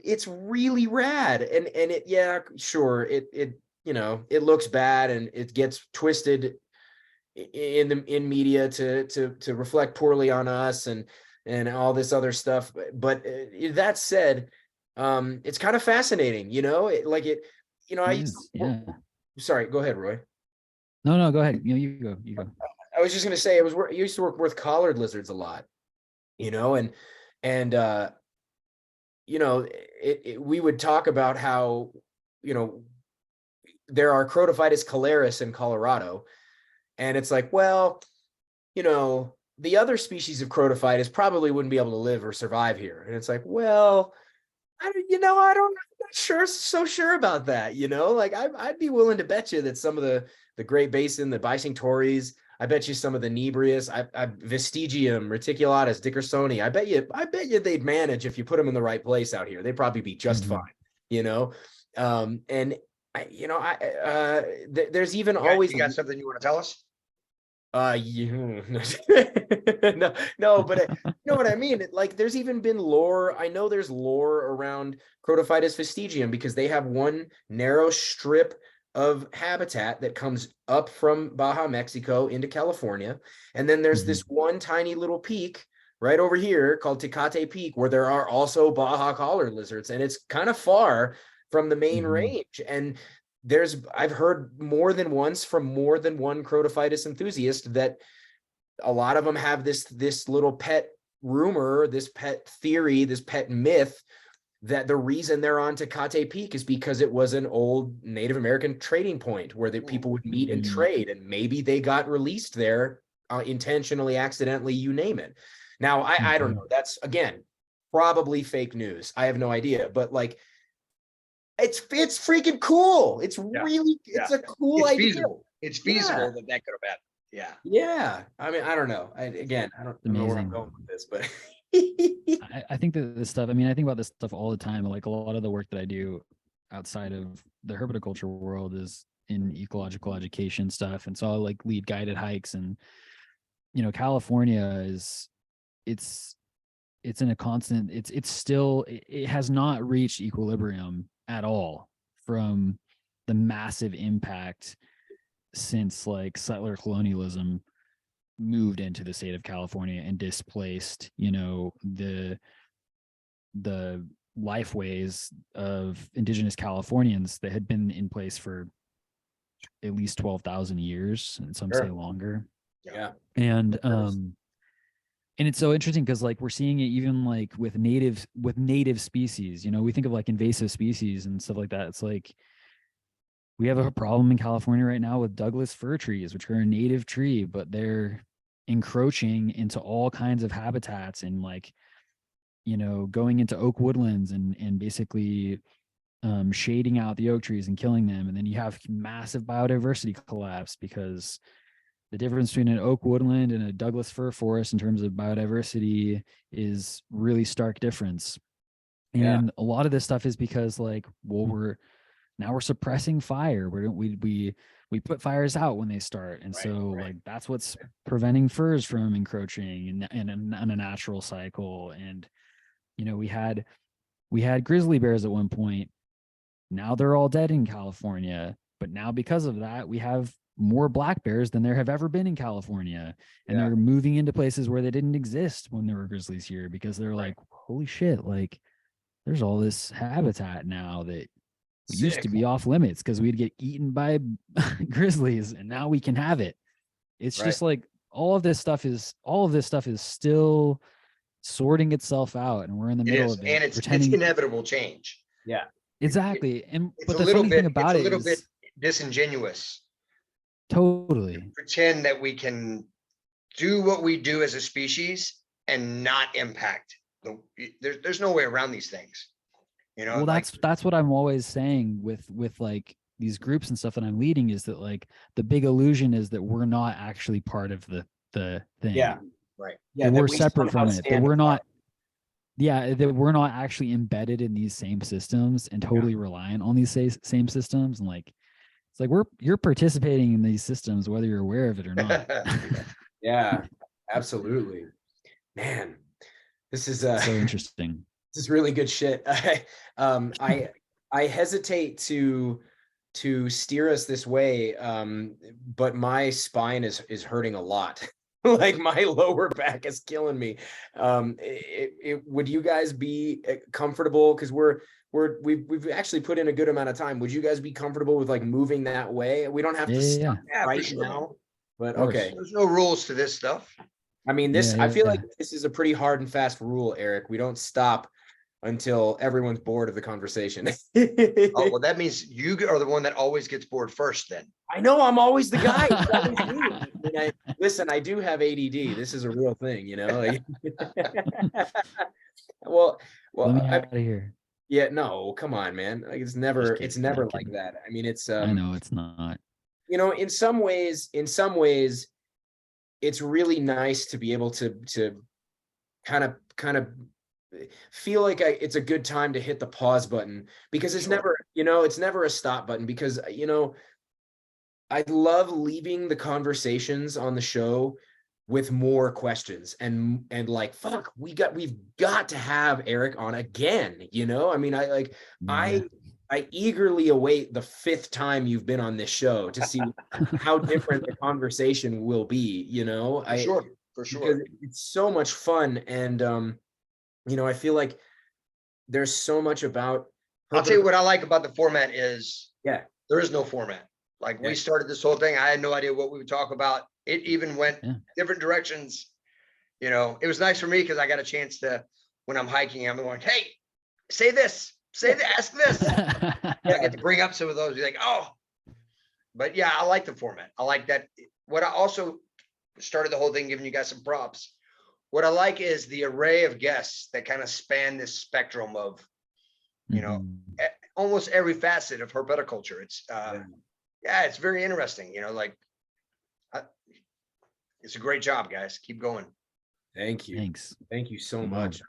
it's really rad. And it, yeah, sure. It you know, it looks bad and it gets twisted in media to reflect poorly on us and all this other stuff. But that said, it's kind of fascinating, you know, sorry, go ahead, Roy. No, go ahead. You go. I was just going to say, I used to work with collared lizards a lot, you know, and you know, we would talk about how, you know, there are Corytophanidae calaris in Colorado. And it's like, well, you know, the other species of Corytophanidae probably wouldn't be able to live or survive here. And it's like, well, I'm not so sure about that. You know, like I'd be willing to bet you that some of the Great Basin, the Bising Tories, I bet you some of the Nebrius, Vestigium, Reticulatus, Dickersoni, I bet you they'd manage if you put them in the right place out here. They'd probably be just fine, you know? And there's even always. You got something you want to tell us? No, but you know what I mean? Like there's even been lore. I know there's lore around Corytophanidae vestigium because they have one narrow strip of habitat that comes up from Baja, Mexico into California. And then there's this one tiny little peak right over here called Tecate Peak where there are also Baja collared lizards. And it's kind of far from the main range. And I've heard more than once from more than one Corytophanidae enthusiast that a lot of them have this little pet rumor, this pet theory, this pet myth that the reason they're on Tecate Peak is because it was an old Native American trading point where the people would meet and trade, and maybe they got released there intentionally, accidentally, you name it. Now, I don't know. That's, again, probably fake news. I have no idea, but like, it's freaking cool. It's a cool idea. Feasible. It's feasible that could have happened. Yeah. Yeah. I mean, I don't know. I don't know where I'm going with this, but I think that this stuff, I mean, I think about this stuff all the time. Like a lot of the work that I do outside of the herpetoculture world is in ecological education stuff. And so I'll like lead guided hikes, and, you know, California it's in a constant, it has not reached equilibrium at all from the massive impact since like settler colonialism moved into the state of California and displaced, you know, the lifeways of indigenous Californians that had been in place for at least 12,000 years, and some say longer. Yeah. And it's so interesting because like we're seeing it even like with native species. You know, we think of like invasive species and stuff like that. It's like we have a problem in California right now with Douglas fir trees, which are a native tree, but they're encroaching into all kinds of habitats and like, you know, going into oak woodlands and basically shading out the oak trees and killing them. And then you have massive biodiversity collapse because the difference between an oak woodland and a Douglas fir forest in terms of biodiversity is really stark difference. And a lot of this stuff is because like, well, we're suppressing fire. We put fires out when they start. And like, that's what's preventing firs from encroaching in a natural cycle. And, you know, we had grizzly bears at one point. Now they're all dead in California. But now because of that, we have more black bears than there have ever been in California. And they're moving into places where they didn't exist when there were grizzlies here, because they're like, holy shit, like there's all this habitat now that used to be off limits because we'd get eaten by grizzlies, and now we can have it. It's just like all of this stuff is still sorting itself out, and we're in the middle of it. And it's inevitable change. Yeah. Exactly. And It's but a the little funny bit, thing about it's a it little bit is disingenuous. totally. Pretend that we can do what we do as a species and not impact there's no way around these things. Well, Like that's what I'm always saying with like these groups and stuff that I'm leading, is that like the big illusion is that we're not actually part of the thing. Yeah. right. Yeah. That That we're we separate somehow from it. That stand we're apart. not, yeah, that we're not actually embedded in these same systems and totally reliant on these same systems. And like, it's like you're participating in these systems whether you're aware of it or not. Yeah, absolutely. Man, this is So interesting. this is really good shit. I hesitate to steer us this way, but my spine is hurting a lot. Like my lower back is killing me. Would you guys be comfortable? Because we've actually put in a good amount of time. Would you guys be comfortable with like moving that way? We don't have to stop Yeah, for right sure. now, but course. okay. There's no rules to this stuff. I mean, this, Yeah, I feel yeah. like this is a pretty hard and fast rule, Eric. We don't stop until everyone's bored of the conversation. Oh, well, that means you are the one that always gets bored first then. I know I'm always the guy. It's always me. I mean, listen, I do have ADD. This is a real thing, you know? Like, well, Let me I, out of here. yeah, no, come on, man. Like it's never kidding, like kidding. that. I mean, it's I know it's not. you know, in some ways, it's really nice to be able to kind of feel like it's a good time to hit the pause button, because it's never, you know, it's never a stop button, because, you know, I love leaving the conversations on the show with more questions and like, fuck, we've got to have Eric on again. You know, I mean, I eagerly await the 5th time you've been on this show to see how different the conversation will be, you know. For sure. Because it's so much fun. And you know, I feel like there's so much about I'll tell you what I like about the format is there is no format. Like we started this whole thing, I had no idea what we would talk about. It even went different directions. You know, it was nice for me because I got a chance to, when I'm hiking, I'm going, hey, say this, ask this. I get to bring up some of those. You're like, oh, but yeah, I like the format. I like that. What I also started the whole thing, giving you guys some props. What I like is the array of guests that kind of span this spectrum of, you know, almost every facet of herpetoculture. It's it's very interesting. You know, like it's a great job, guys. Keep going. Thank you. Thanks. Thank you so much.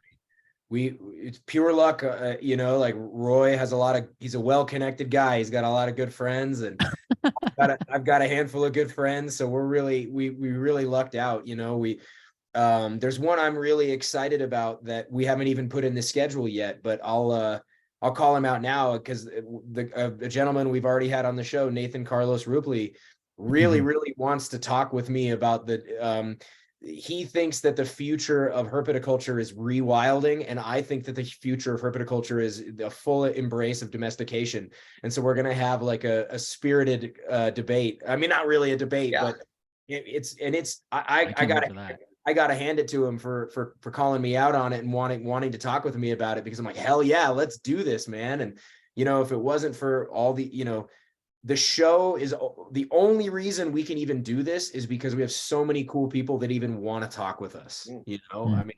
It's pure luck. You know, like Roy has he's a well-connected guy. He's got a lot of good friends, and I've got a handful of good friends. So we really lucked out. You know, there's one I'm really excited about that we haven't even put in the schedule yet, but I'll call him out now, because the gentleman we've already had on the show, Nathan Carlos Rupley, really wants to talk with me about he thinks that the future of herpetoculture is rewilding, and I think that the future of herpetoculture is the full embrace of domestication. And so we're going to have like a spirited debate. I mean, not really a debate, but I got to hand it to him for calling me out on it and wanting to talk with me about it, because I'm like, hell yeah, let's do this, man. And, you know, if it wasn't for all the, you know, the show is the only reason we can even do this is because we have so many cool people that even want to talk with us. You know, I mean,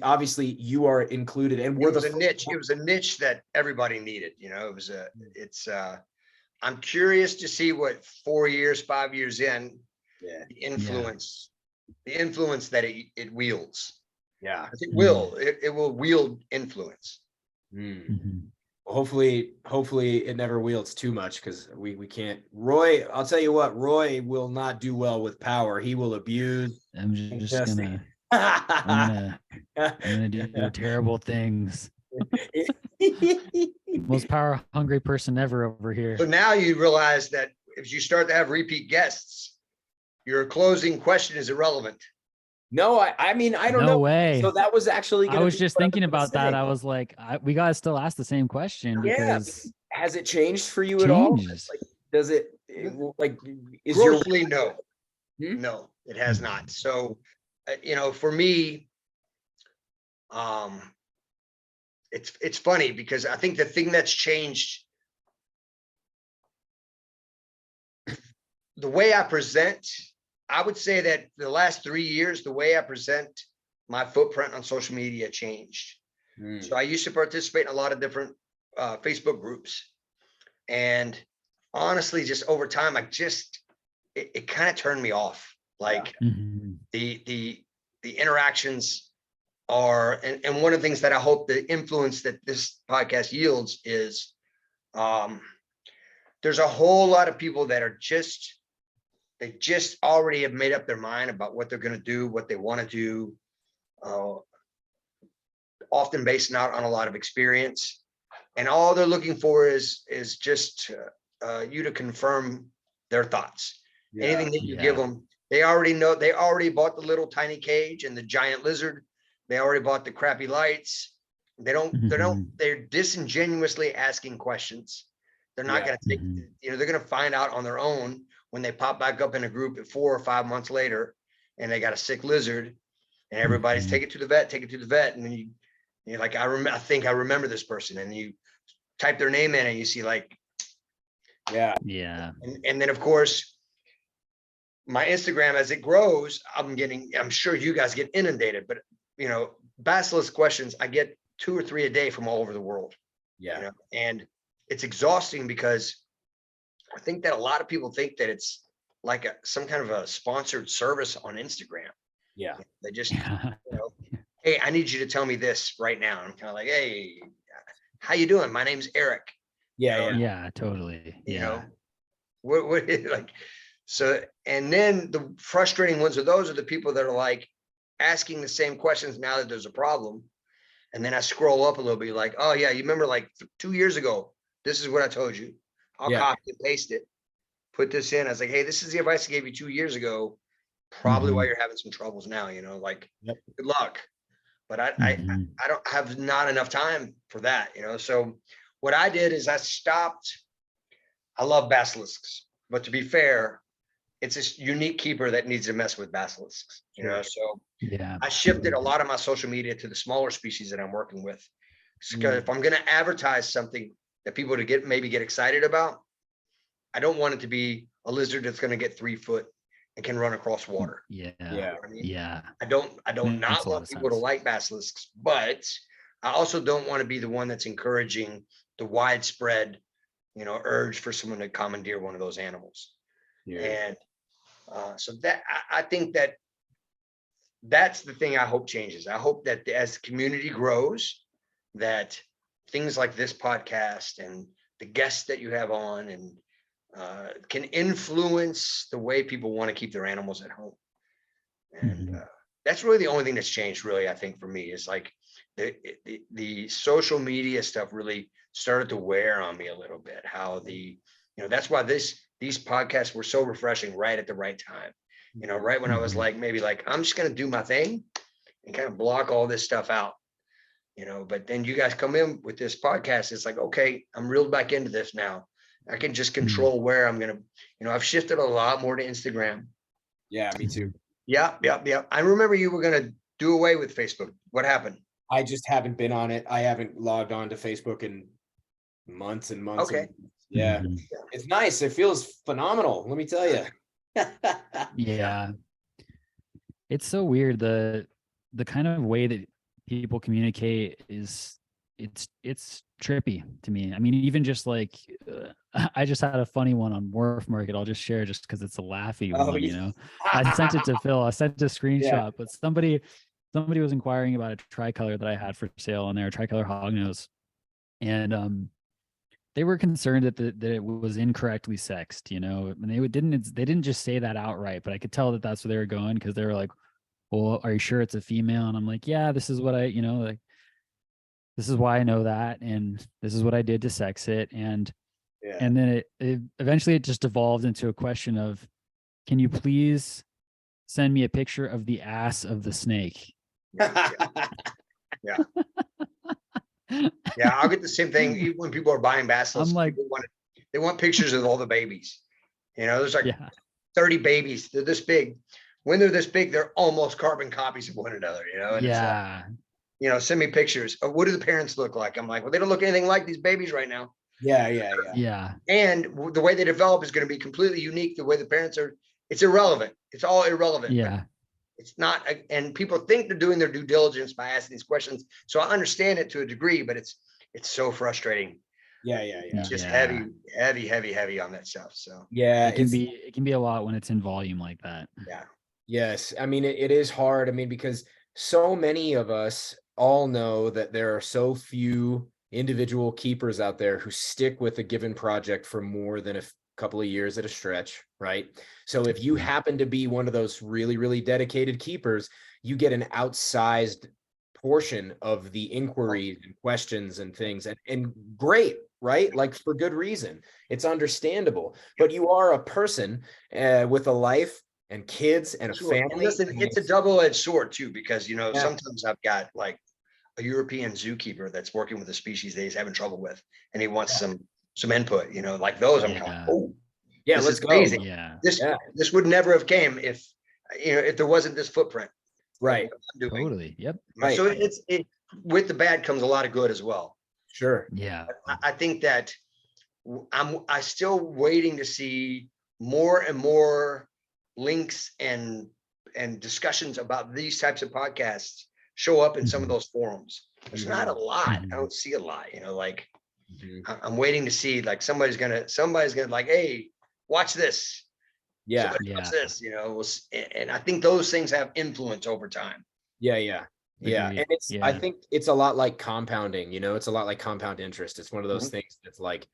obviously you are included, and we're a niche. It was a niche that everybody needed. You know, I'm curious to see what 4 years, 5 years in, the influence that it wields. Yeah, it will wield influence. Hopefully it never wields too much, because we can't. Roy, I'll tell you what, Roy will not do well with power. He will abuse. I'm gonna do terrible things. Most power hungry person ever over here. So now you realize that if you start to have repeat guests, your closing question is irrelevant. No, I mean, I don't know. No way. So that was actually, I was just thinking about that. I was like, we gotta still ask the same question, because has it changed for you at all? Like, does it like is grossly no. No, it has not. So you know, for me, it's funny because I think the thing that's changed, the way I present, I would say that the last 3 years, the way I present my footprint on social media changed. So I used to participate in a lot of different Facebook groups. And honestly, just over time, it kind of turned me off. Like the interactions are, and one of the things that I hope the influence that this podcast yields is, there's a whole lot of people that are they just already have made up their mind about what they're going to do, what they want to do, often based out on a lot of experience. And all they're looking for is just you to confirm their thoughts. Anything that you give them, they already know. They already bought the little tiny cage and the giant lizard. They already bought the crappy lights. They're disingenuously asking questions. They're not going to take, they're going to find out on their own when they pop back up in a group at 4 or 5 months later, and they got a sick lizard, and everybody's take it to the vet. And then you're like, I think I remember this person, and you type their name in, and you see like, and then of course, my Instagram, as it grows, I'm sure you guys get inundated, but basilisk questions, I get 2 or 3 a day from all over the world. And it's exhausting because I think that a lot of people think that it's like some kind of a sponsored service on Instagram. They just, hey, I need you to tell me this right now. I'm kind of like, hey, how you doing? My name's Eric. Totally. What like, so, and then the frustrating ones are those are the people that are like asking the same questions now that there's a problem. And then I scroll up a little bit like, oh yeah, you remember like 2 years ago, this is what I told you. I'll copy and paste it, put this in. I was like, hey, this is the advice I gave you 2 years ago. Probably why you're having some troubles now, like good luck. But I don't have not enough time for that, So what I did is I stopped. I love basilisks, but to be fair, it's a unique keeper that needs to mess with basilisks, So I shifted a lot of my social media to the smaller species that I'm working with. Because if I'm going to advertise something that people maybe get excited about, I don't want it to be a lizard that's going to get 3 foot and can run across water. I don't not want people to like basilisks, but I also don't want to be the one that's encouraging the widespread, urge for someone to commandeer one of those animals. And so that I think that's the thing I hope changes. I hope that as the community grows, that things like this podcast and the guests that you have on and can influence the way people want to keep their animals at home. And that's really the only thing that's changed, really, I think, for me, is like the social media stuff really started to wear on me a little bit. How that's why these podcasts were so refreshing right at the right time. Right when I was like, maybe like, I'm just going to do my thing and kind of block all this stuff out, but then you guys come in with this podcast. It's like, okay, I'm reeled back into this now. I can just control where I'm going to, I've shifted a lot more to Instagram. Yeah, me too. Yeah. I remember you were going to do away with Facebook. What happened? I just haven't been on it. I haven't logged on to Facebook in months and months. Okay. It's nice. It feels phenomenal. Let me tell you. It's so weird. The kind of way that people communicate is it's trippy to me. I mean, even just like I just had a funny one on Wharf Market. I'll just share just because it's a laughy one. I sent it to Phil. I sent a screenshot, but somebody was inquiring about a tricolor that I had for sale on there, a tricolor hognose, and they were concerned that it was incorrectly sexed, and they didn't just say that outright, but I could tell that that's where they were going, because they were like, well, are you sure it's a female? And I'm like, yeah, this is what like, this is why I know that, and this is what I did to sex it. And then it eventually just evolved into a question of, can you please send me a picture of the ass of the snake? Yeah, I'll get the same thing. Even when people are buying basilisks, I'm like, they want pictures of all the babies. There's like 30 babies. They're this big. When they're this big, they're almost carbon copies of one another. And send me pictures of what do the parents look like? I'm like, well, they don't look anything like these babies right now. Yeah. And the way they develop is going to be completely unique. The way the parents are, it's irrelevant. It's all irrelevant. Yeah. It's not, and people think they're doing their due diligence by asking these questions. So I understand it to a degree, but it's so frustrating. It's just heavy on that stuff. So it can be a lot when it's in volume like that. Yeah. Yes. I mean, it is hard. I mean, because so many of us all know that there are so few individual keepers out there who stick with a given project for more than a couple of years at a stretch, right? So if you happen to be one of those really, really dedicated keepers, you get an outsized portion of the inquiries and questions and things, and great, right? Like, for good reason. It's understandable, but you are a person with a life and kids and a family. And listen, it's a double-edged sword too, because sometimes I've got like a European zookeeper that's working with a species that he's having trouble with, and he wants some input, like those. I'm kind of, oh yeah, let's go. Amazing. Yeah. This would never have came if there wasn't this footprint. Right. Totally. Yep. Right. So with the bad comes a lot of good as well. Sure. Yeah. I think that I still waiting to see more and more links and discussions about these types of podcasts show up in some of those forums. There's not a lot. I don't see a lot, I'm waiting to see like somebody's gonna like, hey, watch this. Watch this, and I think those things have influence over time. Yeah. And I think it's a lot like compounding, it's a lot like compound interest. It's one of those things that's like,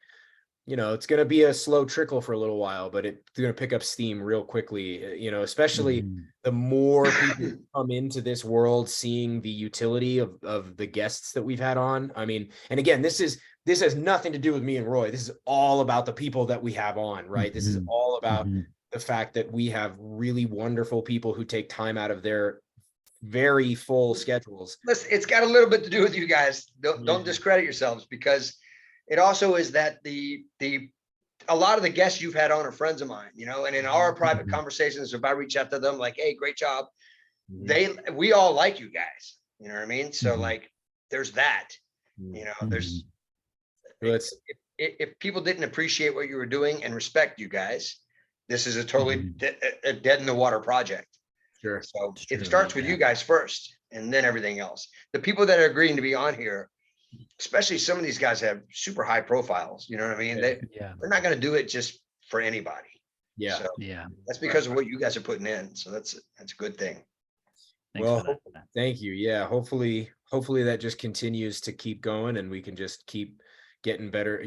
it's going to be a slow trickle for a little while, but it's going to pick up steam real quickly, especially the more people come into this world seeing the utility of the guests that we've had on. I mean, and again, this has nothing to do with me and Roy. This is all about the people that we have on, right? This is all about the fact that we have really wonderful people who take time out of their very full schedules. Listen, it's got a little bit to do with you guys. Don't discredit yourselves, because it also is that a lot of the guests you've had on are friends of mine, and in our private conversations, if I reach out to them like, hey, great job, we all like you guys, you know what I mean? So like, there's that, there's, if people didn't appreciate what you were doing and respect you guys, this is a totally a dead in the water project. Sure. So it starts with you guys first, and then everything else. The people that are agreeing to be on here, especially some of these guys have super high profiles, you know what I mean? They're not going to do it just for anybody. Yeah. So that's because of what you guys are putting in. So that's a good thing. Thanks thank you. Yeah. Hopefully that just continues to keep going, and we can just keep getting better,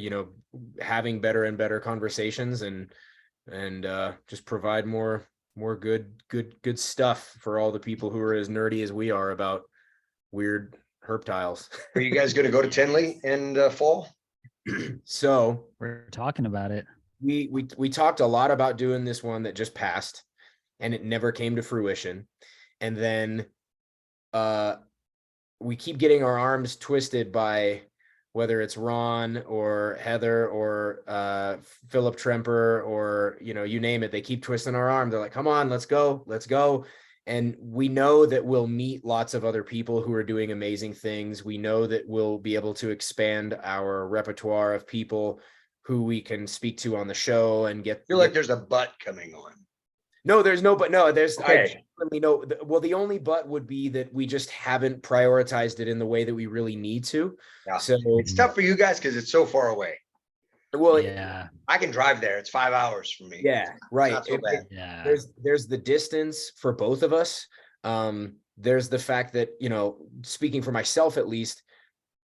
having better and better conversations, and just provide more good stuff for all the people who are as nerdy as we are about weird herptiles. Are you guys going to go to Tinley in fall? So we're talking about it. We talked a lot about doing this one that just passed, and it never came to fruition. And then we keep getting our arms twisted by whether it's Ron or Heather or Philip Tremper or, you name it. They keep twisting our arm. They're like, come on, let's go. And we know that we'll meet lots of other people who are doing amazing things. We know that we'll be able to expand our repertoire of people who we can speak to on the show and get. I feel like there's a but coming on. No, there's no, but no, there's, okay. I genuinely know. Well, the only but would be that we just haven't prioritized it in the way that we really need to. Yeah. So it's tough for you guys because it's so far away. Well, I can drive there. It's 5 hours for me. Yeah, right. Not so bad. There's the distance for both of us. There's the fact that, speaking for myself at least,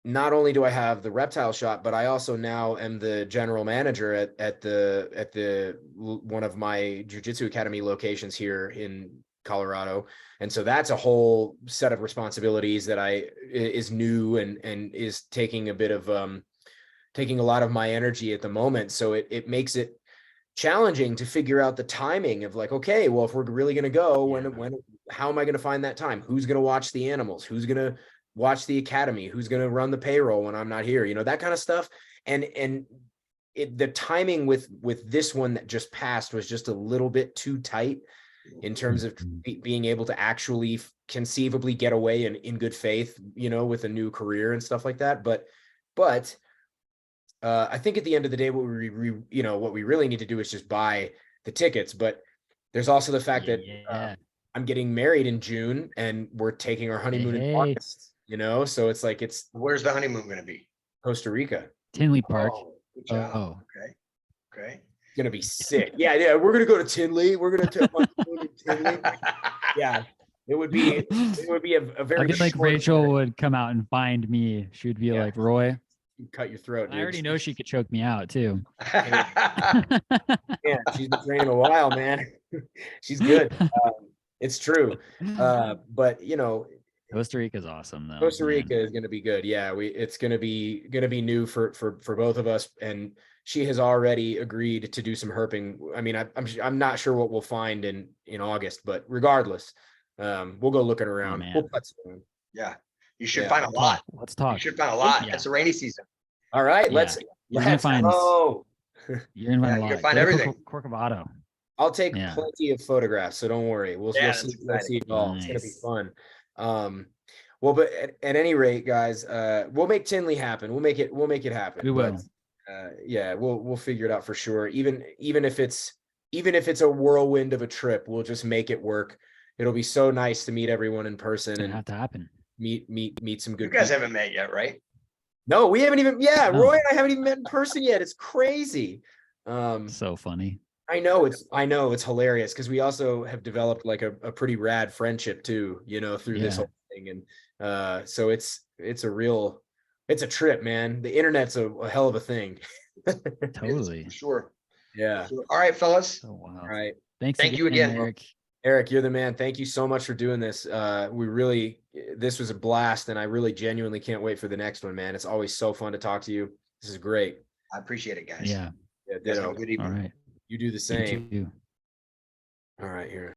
not only do I have the reptile shop, but I also now am the general manager at the one of my jiu-jitsu academy locations here in Colorado. And so that's a whole set of responsibilities that is new and is taking a bit of taking a lot of my energy at the moment. So it makes it challenging to figure out the timing of like, okay, well, if we're really going to go, when, how am I going to find that time? Who's going to watch the animals? Who's going to watch the academy? Who's going to run the payroll when I'm not here? That kind of stuff. And the timing with this one that just passed was just a little bit too tight. in terms of being able to actually conceivably get away and in good faith, you know, with a new career and stuff like that. But I think at the end of the day, what we really need to do is just buy the tickets. But there's also the fact that I'm getting married in June and we're taking our honeymoon in August, you know? So it's like, where's the honeymoon going to be? Costa Rica. Tinley Park. Oh, good job. Oh. Okay. It's gonna be sick. Yeah. We're gonna go to Tinley. We're gonna take Tinley. Yeah. It would be a very. I feel like Rachel would come out and find me. She would be like, Roy, cut your throat. I already know she could choke me out too. Yeah, she's been training a while, man. She's good. It's true. But you know, Costa Rica is awesome though. Costa Rica is going to be good. Yeah, it's going to be new for both of us, and she has already agreed to do some herping. I mean, I'm not sure what we'll find in August, but regardless, we'll go looking around. We'll put some. Yeah, you should find a lot. Let's talk. You should find a lot. It's a rainy season. All right, let's find. Oh, you're gonna find a lot. You can find everything. Corcovado. I'll take plenty of photographs, so don't worry. We'll see it all. Nice. It's gonna be fun. Well, but at any rate, guys, we'll make Tinley happen. We'll make it happen. We will. Yeah, we'll figure it out for sure. Even if it's a whirlwind of a trip, we'll just make it work. It'll be so nice to meet everyone in person and have to happen. Meet some good. You guys haven't met yet, right? No, we haven't even. Yeah, No. Roy and I haven't even met in person yet. It's crazy. So funny. I know it's hilarious because we also have developed like a pretty rad friendship too, you know, through this whole thing. And so it's a trip, man. The internet's a hell of a thing. Totally. For sure. Yeah. Sure. All right, fellas. Oh wow. All right. Thank you again, Eric. Eric, you're the man. Thank you so much for doing this. This was a blast, and I really genuinely can't wait for the next one, man. It's always so fun to talk to you. This is great. I appreciate it, guys. Yeah. Ditto. Good evening. All right. You do the same. You too. All right, here.